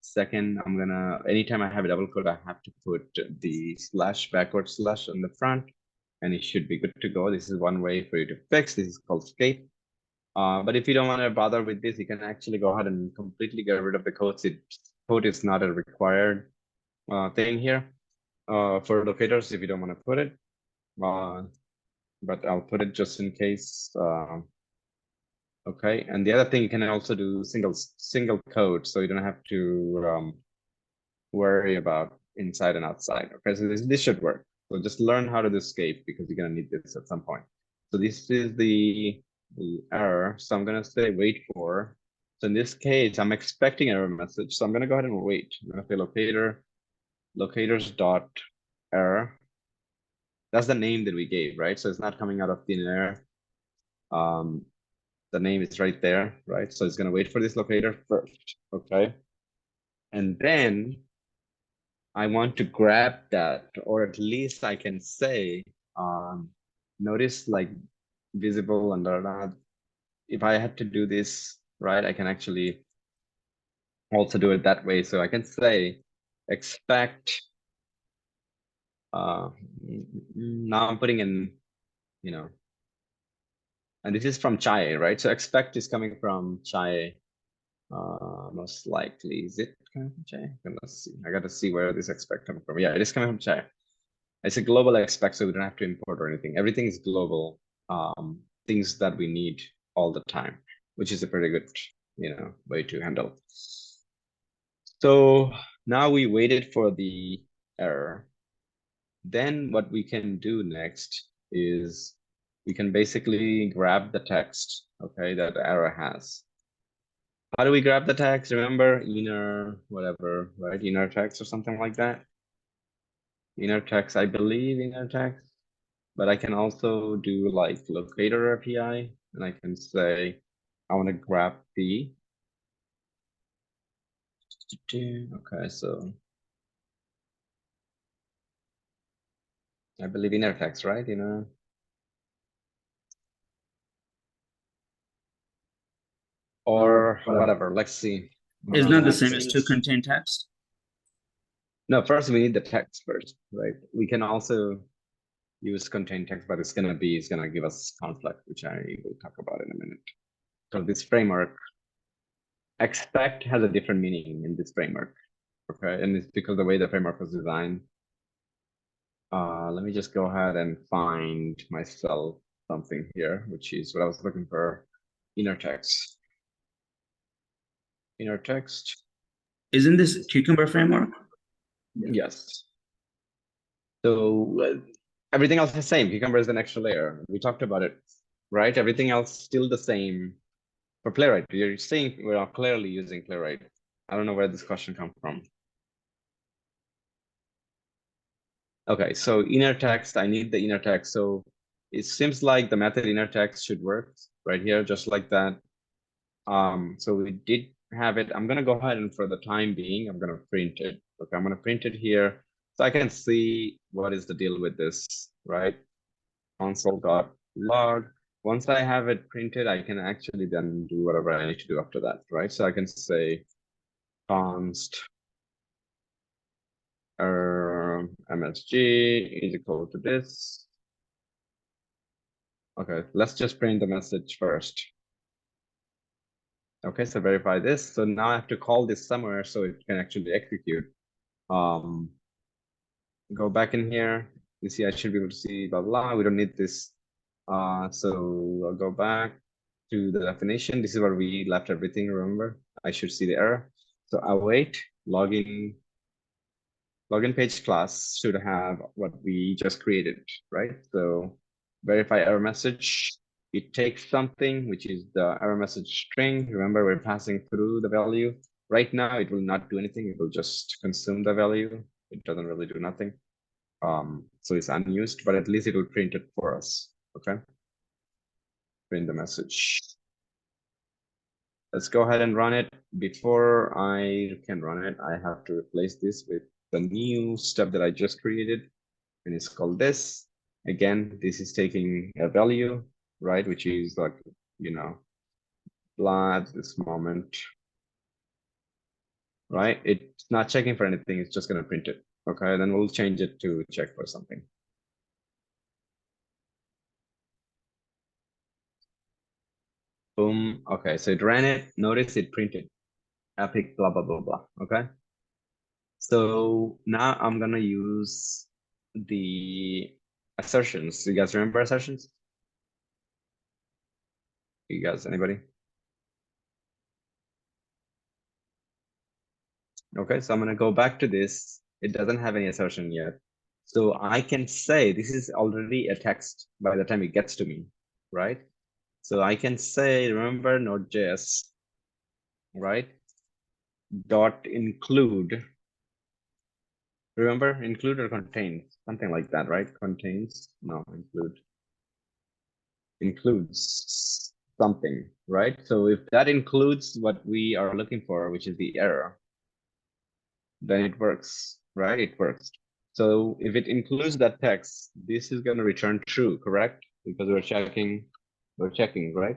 Second, I'm gonna, anytime I have a double quote, I have to put the slash, backward slash on the front, and it should be good to go. This is one way for you to fix. This is called escape. But if you don't want to bother with this, you can actually go ahead and completely get rid of the quotes. Quote is not a required thing here for locators if you don't want to put it. But I'll put it just in case. Okay, and the other thing, you can also do single code, so you don't have to worry about inside and outside. Okay, so this should work. So just learn how to do escape because you're gonna need this at some point. So this is the error. So I'm gonna say wait for. So in this case, I'm expecting an error message. So I'm gonna go ahead and wait. I'm gonna say locator, locators dot error. That's the name that we gave, right? So it's not coming out of thin air. The name is right there, right? So it's gonna wait for this locator first, okay? And then I want to grab that, or at least I can say, notice like visible and if I had to do this, right, I can actually also do it that way. So I can say expect, now I'm putting in, you know, and this is from Chai, right? So expect is coming from Chai Most likely, is it coming from J? Let's see. I got to see where this expect coming from. Yeah, it is coming from J. It's a global expect, so we don't have to import or anything. Everything is global. Things that we need all the time, which is a pretty good, way to handle. So now we waited for the error. Then what we can do next is we can basically grab the text, okay, that the error has. How do we grab the text? Remember inner whatever, right? Inner text or something like that. Inner text, I believe inner text, but I can also do like locator API, and I can say I want to grab the. Okay, so I believe inner text, right? Or whatever. Let's see. It's not the same as to contain text. No, first we need the text first, right? We can also use contain text, but it's gonna give us conflict, which I will talk about in a minute. So this framework, expect has a different meaning in this framework, okay? And it's because the way the framework was designed. Let me just go ahead and find myself something here, which is what I was looking for. Inner text. Inner text. Isn't this Cucumber framework? Yes. So everything else is the same. Cucumber is an extra layer. We talked about it, right? Everything else still the same. For Playwright, you're saying we're clearly using Playwright. I don't know where this question comes from. Okay, so inner text, I need the inner text. So it seems like the method inner text should work right here, just like that. So we did have it. I'm gonna go ahead and for the time being, I'm gonna print it. Okay, I'm gonna print it here so I can see what is the deal with this, right? Console.log. Once I have it printed, I can actually then do whatever I need to do after that, right? So I can say const msg is equal to this. Okay, let's just print the message first. Okay, so verify this. So now I have to call this somewhere so it can actually execute. Go back in here. You see, I should be able to see blah blah. We don't need this. So I'll go back to the definition. This is where we left everything. Remember, I should see the error. So await login page class should have what we just created, right? So verify error message. It takes something, which is the error message string. Remember, we're passing through the value. Right now, it will not do anything. It will just consume the value. It doesn't really do nothing. So it's unused, but at least it will print it for us. Okay. Print the message. Let's go ahead and run it. Before I can run it, I have to replace this with the new step that I just created, and it's called this. Again, this is taking a value, right? Which is like, blah at this moment, right? It's not checking for anything. It's just going to print it. Okay. Then we'll change it to check for something. Boom. Okay. So it ran it. Notice it printed epic, blah, blah, blah, blah. Okay. So now I'm going to use the assertions. You guys remember assertions? You guys, anybody? Okay, so I'm going to go back to this. It doesn't have any assertion yet. So I can say this is already a text by the time it gets to me, right? So I can say, remember Node.js, right? Dot include. Remember include or contains, something like that, right? Contains, no, include. Includes something, right? So if that includes what we are looking for, which is the error, then it works, right? It works. So if it includes that text, this is going to return true, correct? Because we're checking, right?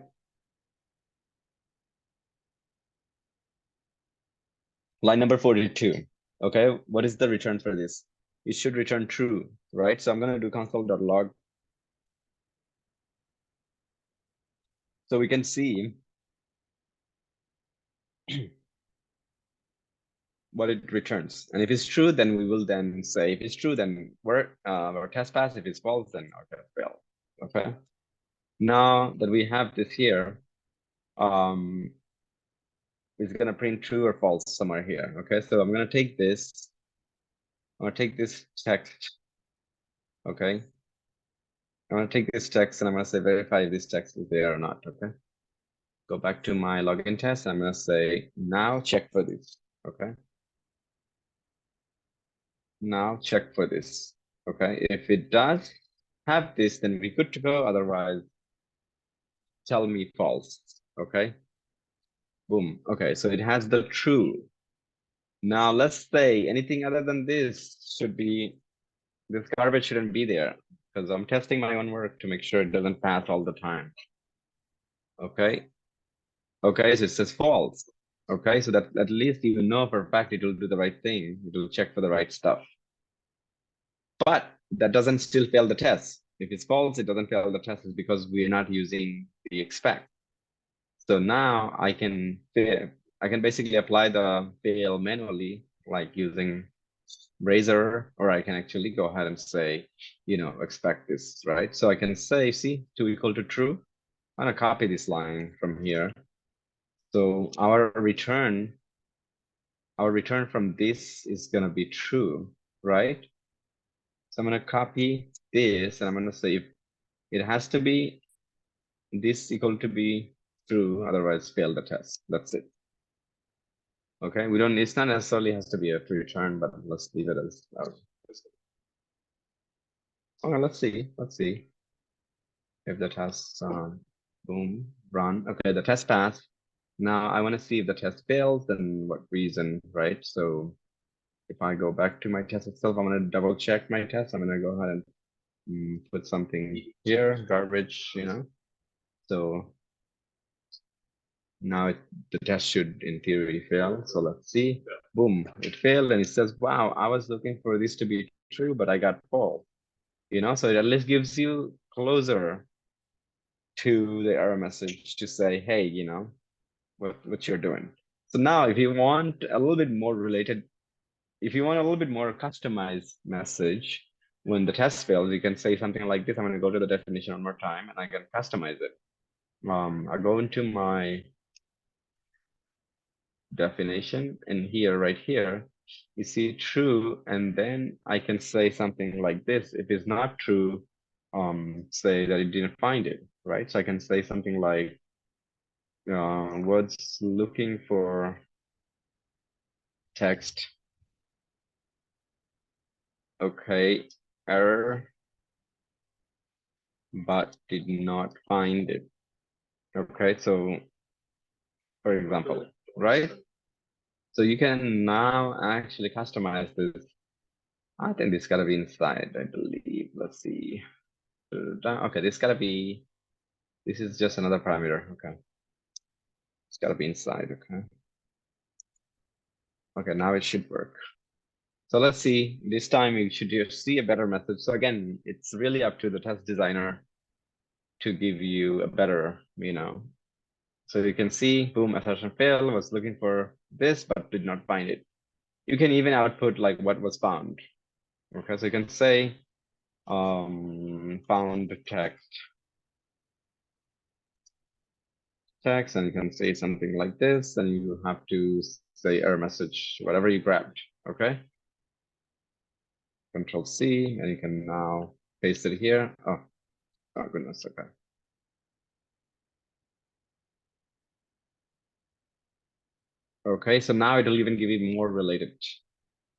Line number 42. Okay, what is the return for this? It should return true, right? So I'm going to do console.log. So we can see what it returns. And if it's true, then we will then say, if it's true, then our test pass. If it's false, then our test fail. Okay. Now that we have this here, it's gonna print true or false somewhere here. Okay, so I'm gonna take this. I'm gonna take this text. Okay. I'm gonna take this text and I'm gonna say verify if this text is there or not. Okay. Go back to my login test. I'm gonna say now check for this. Okay. Now check for this. Okay. If it does have this, then we're good to go. Otherwise, tell me false. Okay. Boom. Okay. So it has the true. Now let's say anything other than this should be, this garbage shouldn't be there because I'm testing my own work to make sure it doesn't pass all the time. Okay. Okay. So it says false. Okay. So that at least you know for a fact it will do the right thing. It will check for the right stuff. But that doesn't still fail the test. If it's false, it doesn't fail the test is because we're not using the expect. So now I can basically apply the fail manually, like using Razor, or I can actually go ahead and say, you know, expect this, right? So I can say, see, 2 equal to true. I'm gonna copy this line from here. So our return from this is gonna be true, right? So I'm gonna copy this and I'm gonna say if it has to be this equal to be true, otherwise fail the test. That's it. Okay, we don't, it's not necessarily has to be a return, but let's leave it as okay, let's see if the test boom, run. Okay, the test passed. Now I want to see if the test fails, then what reason, right? So if I go back to my test itself, I'm gonna double check my test. I'm gonna go ahead and put something here, garbage, you know. So now the test should in theory fail. So let's see, boom, it failed and it says, wow, I was looking for this to be true, but I got false, you know. So it at least gives you closer to the error message to say, hey, you know, what you're doing. So now if you want a little bit more related, if you want a little bit more customized message, when the test fails, you can say something like this. I'm going to go to the definition one more time and I can customize it. I go into my definition and here, right here, you see true, and then I can say something like this. If it's not true, say that it didn't find it, right? So I can say something like, was looking for text. Okay, error, but did not find it. Okay, so for example, right? So you can now actually customize this. I think this gotta be inside, I believe. Let's see. Okay, this gotta be, this is just another parameter. Okay. It's gotta be inside, okay. Okay, now it should work. So let's see, this time you should just see a better method. So again, it's really up to the test designer to give you a better, you know. So you can see, boom, assertion fail, was looking for this, but did not find it. You can even output like what was found. Okay, so you can say, found text, and you can say something like this, and you have to say error message, whatever you grabbed, okay? Control C, and you can now paste it here. Oh goodness, okay. Okay, so now it'll even give you more related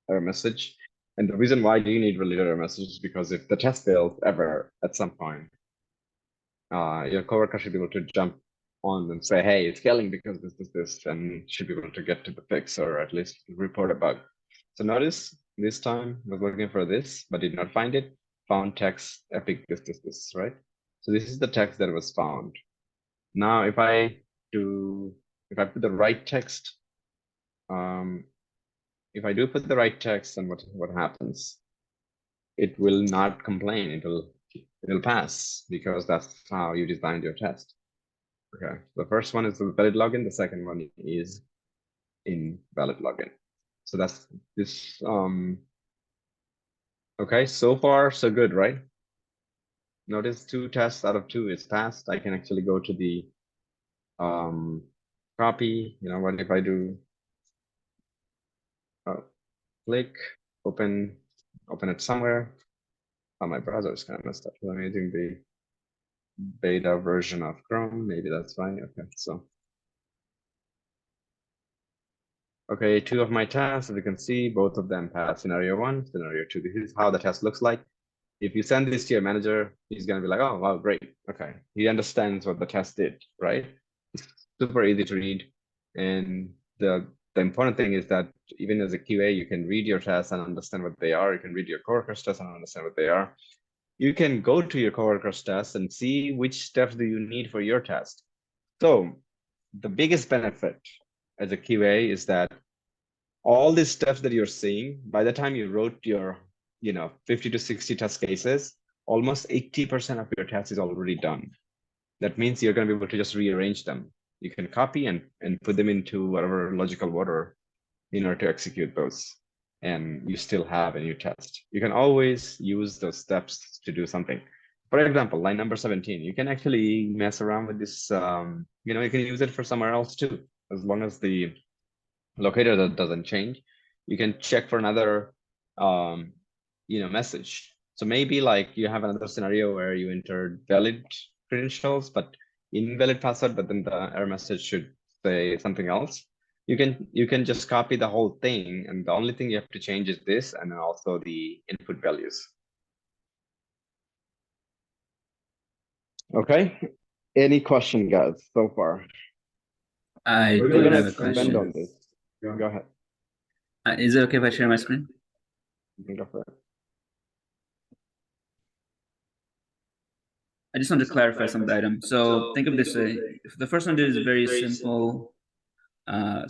error message. And the reason why do you need related error message is because if the test fails ever at some point, your coworker should be able to jump on and say, hey, it's failing because this, and should be able to get to the fix or at least report a bug. So notice this time was looking for this, but did not find it. Found text epic this, right? So this is the text that was found. Now, if I put the right text, if I do put the right text, then what happens? It will not complain. It'll pass because that's how you designed your test. Okay, the first one is the valid login. The second one is invalid login. So that's this. Okay, so far so good, right? Notice 2 tests out of 2 is passed. I can actually go to the copy. You know what if I do click, open it somewhere. Oh, my browser is kind of messed up. Let me do the beta version of Chrome. Maybe that's fine. Okay, so okay, 2 of my tests, as you can see, both of them pass scenario 1, scenario 2. This is how the test looks like. If you send this to your manager, he's gonna be like, oh, wow, great. Okay, he understands what the test did, right? It's super easy to read. And the important thing is that even as a QA, you can read your tests and understand what they are. You can read your coworkers' tests and understand what they are. You can go to your coworkers' tests and see which steps do you need for your test. So the biggest benefit as a QA is that all these steps that you're seeing, by the time you wrote your 50 to 60 test cases, almost 80% of your test is already done. That means you're going to be able to just rearrange them. You can copy and put them into whatever logical order in order to execute those. And you still have a new test. You can always use those steps to do something. For example, line number 17, you can actually mess around with this. You can use it for somewhere else too, as long as the locator that doesn't change. You can check for another message. So maybe like you have another scenario where you entered valid credentials but invalid password, but then the error message should say something else. You can just copy the whole thing, and the only thing you have to change is this and then also the input values. Okay, any question, guys, so far? I We're do gonna have a expand question. on this. Go ahead. Is it okay if I share my screen? You can go for it. I just want to clarify some of the items. So think of this way. If the first one is very simple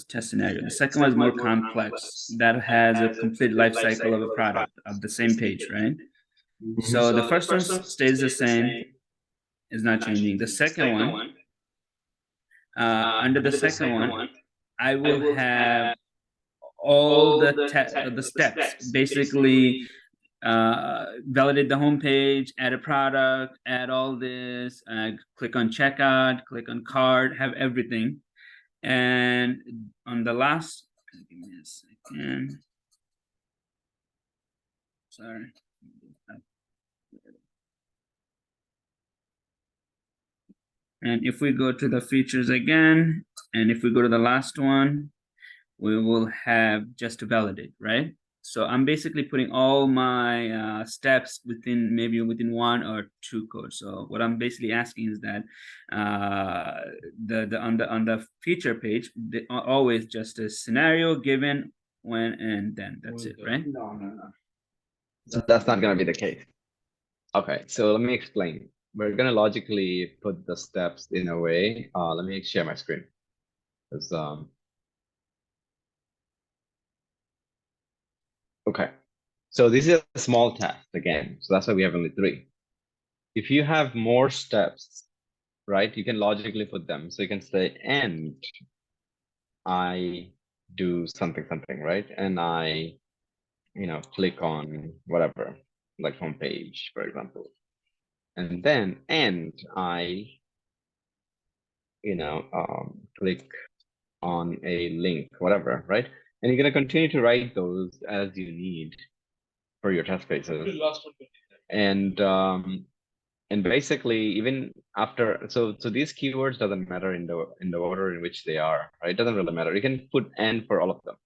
test scenario. The second one is more complex. That has a complete life cycle of a product of the same page, right? So the first one stays the same, is not changing. The second one, under the second one, I will have all the steps, basically validate the homepage, add a product, add all this, click on checkout, click on card, have everything. And on the last, give me a second. Sorry. And if we go to the features again, and if we go to the last one, we will have just to validate, right? So I'm basically putting all my steps within maybe within 1 or 2 codes. So what I'm basically asking is that on the feature page, always just a scenario given, when, and then. That's it, right? No. So that's not going to be the case. Okay, so let me explain. We're going to logically put the steps in a way. Let me share my screen. Okay, so this is a small task again, so that's why we have only 3. If you have more steps, right, you can logically put them. So you can say, and I do something, right? And I, click on whatever, like homepage, for example. And then, and I, click on a link, whatever, right? And you're going to continue to write those as you need for your test cases. And basically, even after, so these keywords doesn't matter in the order in which they are, right? It doesn't really matter. You can put and for all of them.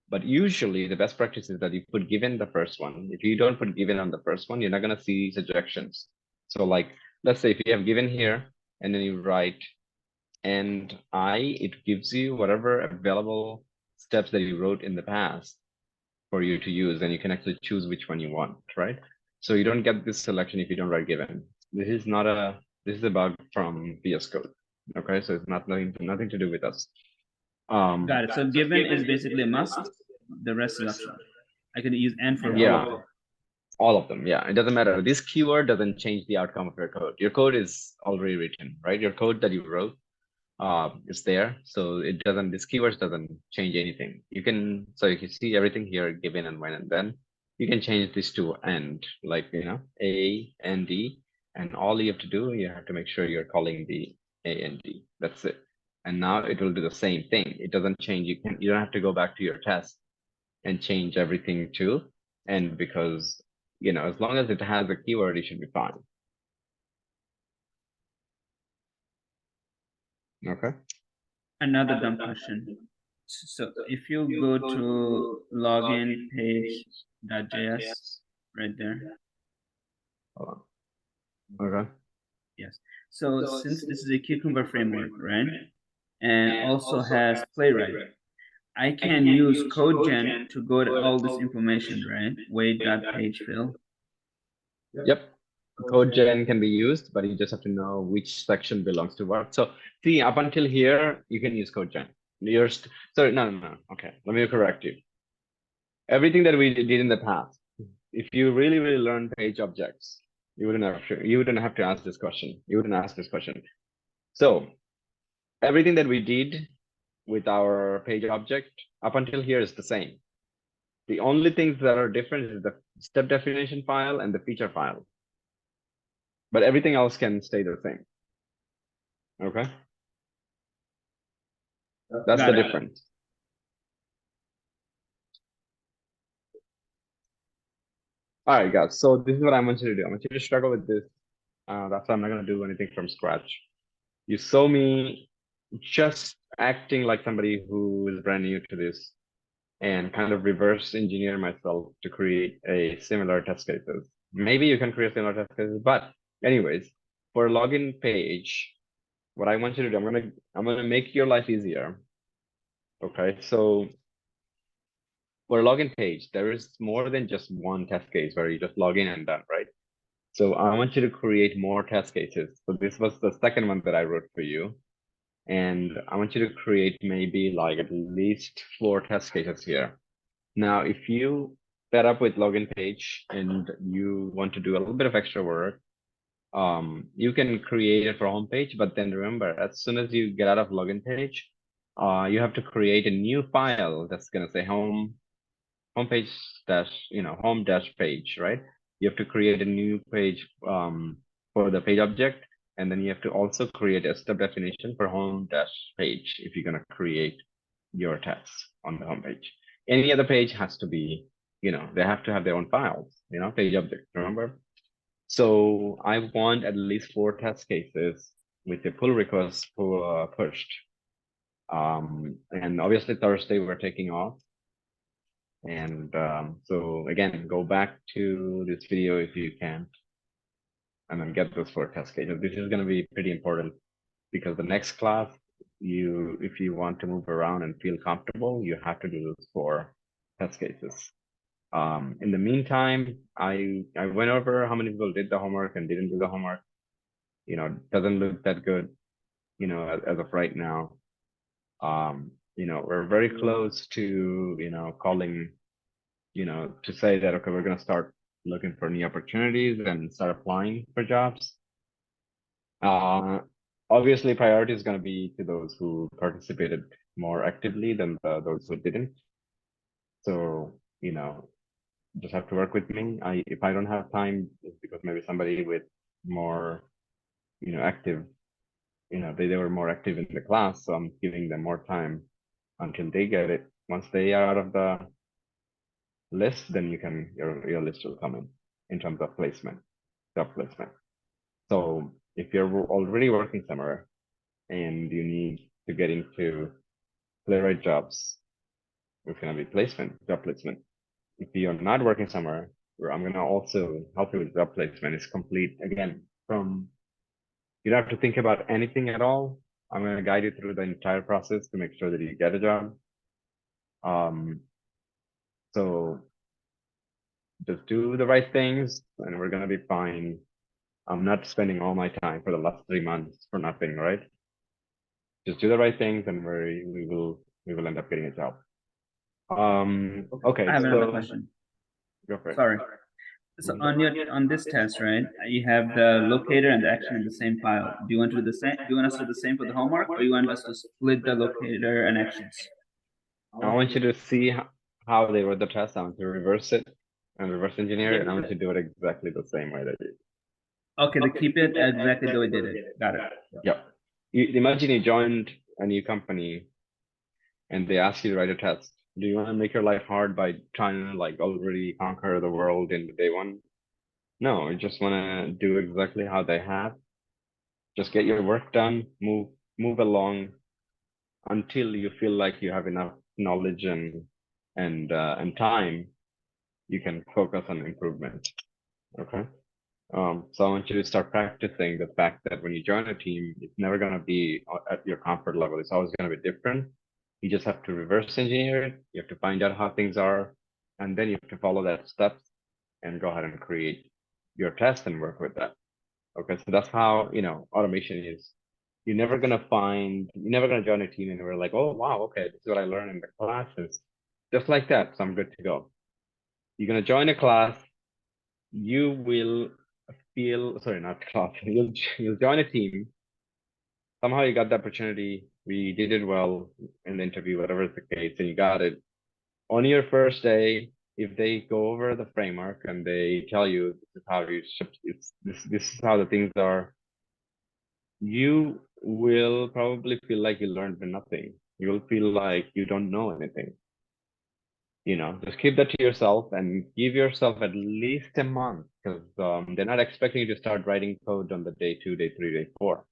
But usually the best practice is that you put given the first one. If you don't put given on the first one, you're not going to see suggestions. So like, let's say if you have given here and then you write and it gives you whatever available steps that you wrote in the past for you to use, and you can actually choose which one you want, right? So you don't get this selection if you don't write given. This is a bug from VS Code. Okay, so it's nothing to do with us. Got it. So given is basically a must. The rest is optional. I could use and for all of them. Yeah, it doesn't matter. This keyword doesn't change the outcome of your code. Your code is already written, right? Your code that you wrote is there, so it doesn't, this keywords doesn't change anything. You can, so you can see everything here given and when, and then you can change this to and, like, you know, A and D, and all you have to do, you have to make sure you're calling the A and D. That's it. And now it will do the same thing. It doesn't change. You don't have to go back to your test and change everything too. And because, you know, as long as it has a keyword, it should be fine. Okay. Another dumb question. So if you go to login page.js right there. Hold on. Okay. Yes. So since this is a Cucumber framework, right? And also has Playwright, I can use CodeGen to go to all this information, right? Wait.page fill. Yep. CodeGen can be used, but you just have to know which section belongs to what. So see, up until here, you can use CodeGen. Sorry, no. Okay, let me correct you. Everything that we did in the past, if you really learn page objects, you wouldn't have to ask this question. You wouldn't ask this question. So everything that we did with our page object up until here is the same. The only things that are different is the step definition file and the feature file. But everything else can stay the same. Okay. That's the difference. All right, guys. So this is what I want you to do. I want you to struggle with this. That's why I'm not going to do anything from scratch. You saw me just acting like somebody who is brand new to this and kind of reverse engineer myself to create a similar test cases. Maybe you can create similar test cases, but anyways, for a login page, what I want you to do, I'm gonna make your life easier. Okay, so for a login page, there is more than just one test case where you just log in and done, right? So I want you to create more test cases. So this was the second one that I wrote for you. And I want you to create maybe like at least 4 test cases here. Now, if you set up with login page and you want to do a little bit of extra work, you can create it for homepage, but then remember, as soon as you get out of login page, you have to create a new file that's gonna say homepage dash, home dash page, right? You have to create a new page for the page object, and then you have to also create a step definition for home dash page if you're gonna create your tests on the homepage. Any other page has to be, they have to have their own files, page object, remember? So I want at least 4 test cases with the pull request pushed. And obviously Thursday we're taking off. And so again, go back to this video if you can, and then get those 4 test cases. This is going to be pretty important because the next class, if you want to move around and feel comfortable, you have to do those 4 test cases. In the meantime, I went over how many people did the homework and didn't do the homework. It doesn't look that good, as of right now. We're very close to, calling, to say that, okay, we're going to start looking for new opportunities and start applying for jobs. Obviously, priority is going to be to those who participated more actively than those who didn't. So, just have to work with me. If I don't have time, it's because maybe somebody with more, active, they were more active in the class, so I'm giving them more time until they get it. Once they are out of the list, then your list will come in terms of placement, job placement. So if you're already working somewhere and you need to get into Playwright jobs, it's gonna be job placement. If you're not working somewhere, where I'm gonna also help you with job placement, is complete again from, you don't have to think about anything at all. I'm gonna guide you through the entire process to make sure that you get a job. So just do the right things and we're gonna be fine. I'm not spending all my time for the last 3 months for nothing, right? Just do the right things and we will end up getting a job. Okay. I have another question. Go for it. Sorry. So on this test, right? You have the locator and the action in the same file. Do you want to do the same? Do you want us to do the same for the homework, or you want us to split the locator and actions? I want you to see how they wrote the test. I want to reverse it and reverse engineer it, and I want you to do it exactly the same way they did. Okay, to keep it exactly the way they did it. Got it. Yep. Imagine you joined a new company and they ask you to write a test. Do you want to make your life hard by trying to like already conquer the world in day one? No, you just want to do exactly how they have. Just get your work done, move along until you feel like you have enough knowledge and time. You can focus on improvement. Okay. So I want you to start practicing the fact that when you join a team, it's never going to be at your comfort level. It's always going to be different. You just have to reverse engineer it. You have to find out how things are, and then you have to follow that steps and go ahead and create your test and work with that. Okay, so that's how, automation is. You're never gonna join a team and we're like, oh wow, okay, this is what I learned in the classes. Just like that, so I'm good to go. You're gonna join a class, you will feel, sorry, not class, you'll join a team. Somehow you got the opportunity, we did it well in the interview, whatever is the case, and you got it. On your first day, if they go over the framework and they tell you this is how you ship, this is how the things are, you will probably feel like you learned nothing. You will feel like you don't know anything. Just keep that to yourself and give yourself at least a month, because they're not expecting you to start writing code on the day 2, day 3, day 4.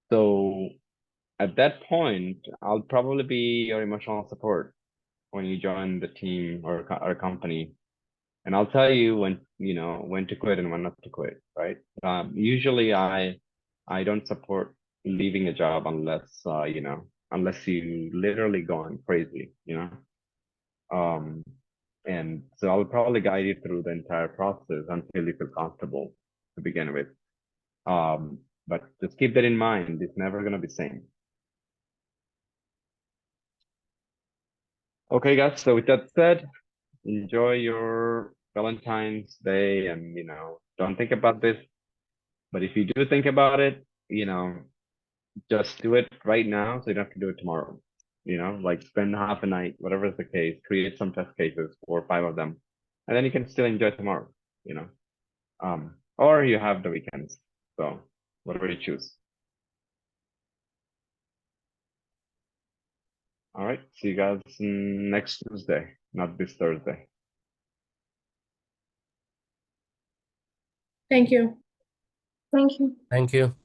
So at that point, I'll probably be your emotional support when you join the team or a company, and I'll tell you when to quit and when not to quit, right? Usually I don't support leaving a job unless unless you literally gone crazy, and so I'll probably guide you through the entire process until you feel comfortable to begin with. But just keep that in mind, it's never gonna be same. Okay, guys, so with that said, enjoy your Valentine's Day, and don't think about this. But if you do think about it, just do it right now so you don't have to do it tomorrow. Like spend half a night, whatever is the case, create some test cases, 4 or 5 of them, and then you can still enjoy tomorrow, or you have the weekends. So whatever you choose. All right, see you guys next Tuesday, not this Thursday. Thank you. Thank you. Thank you.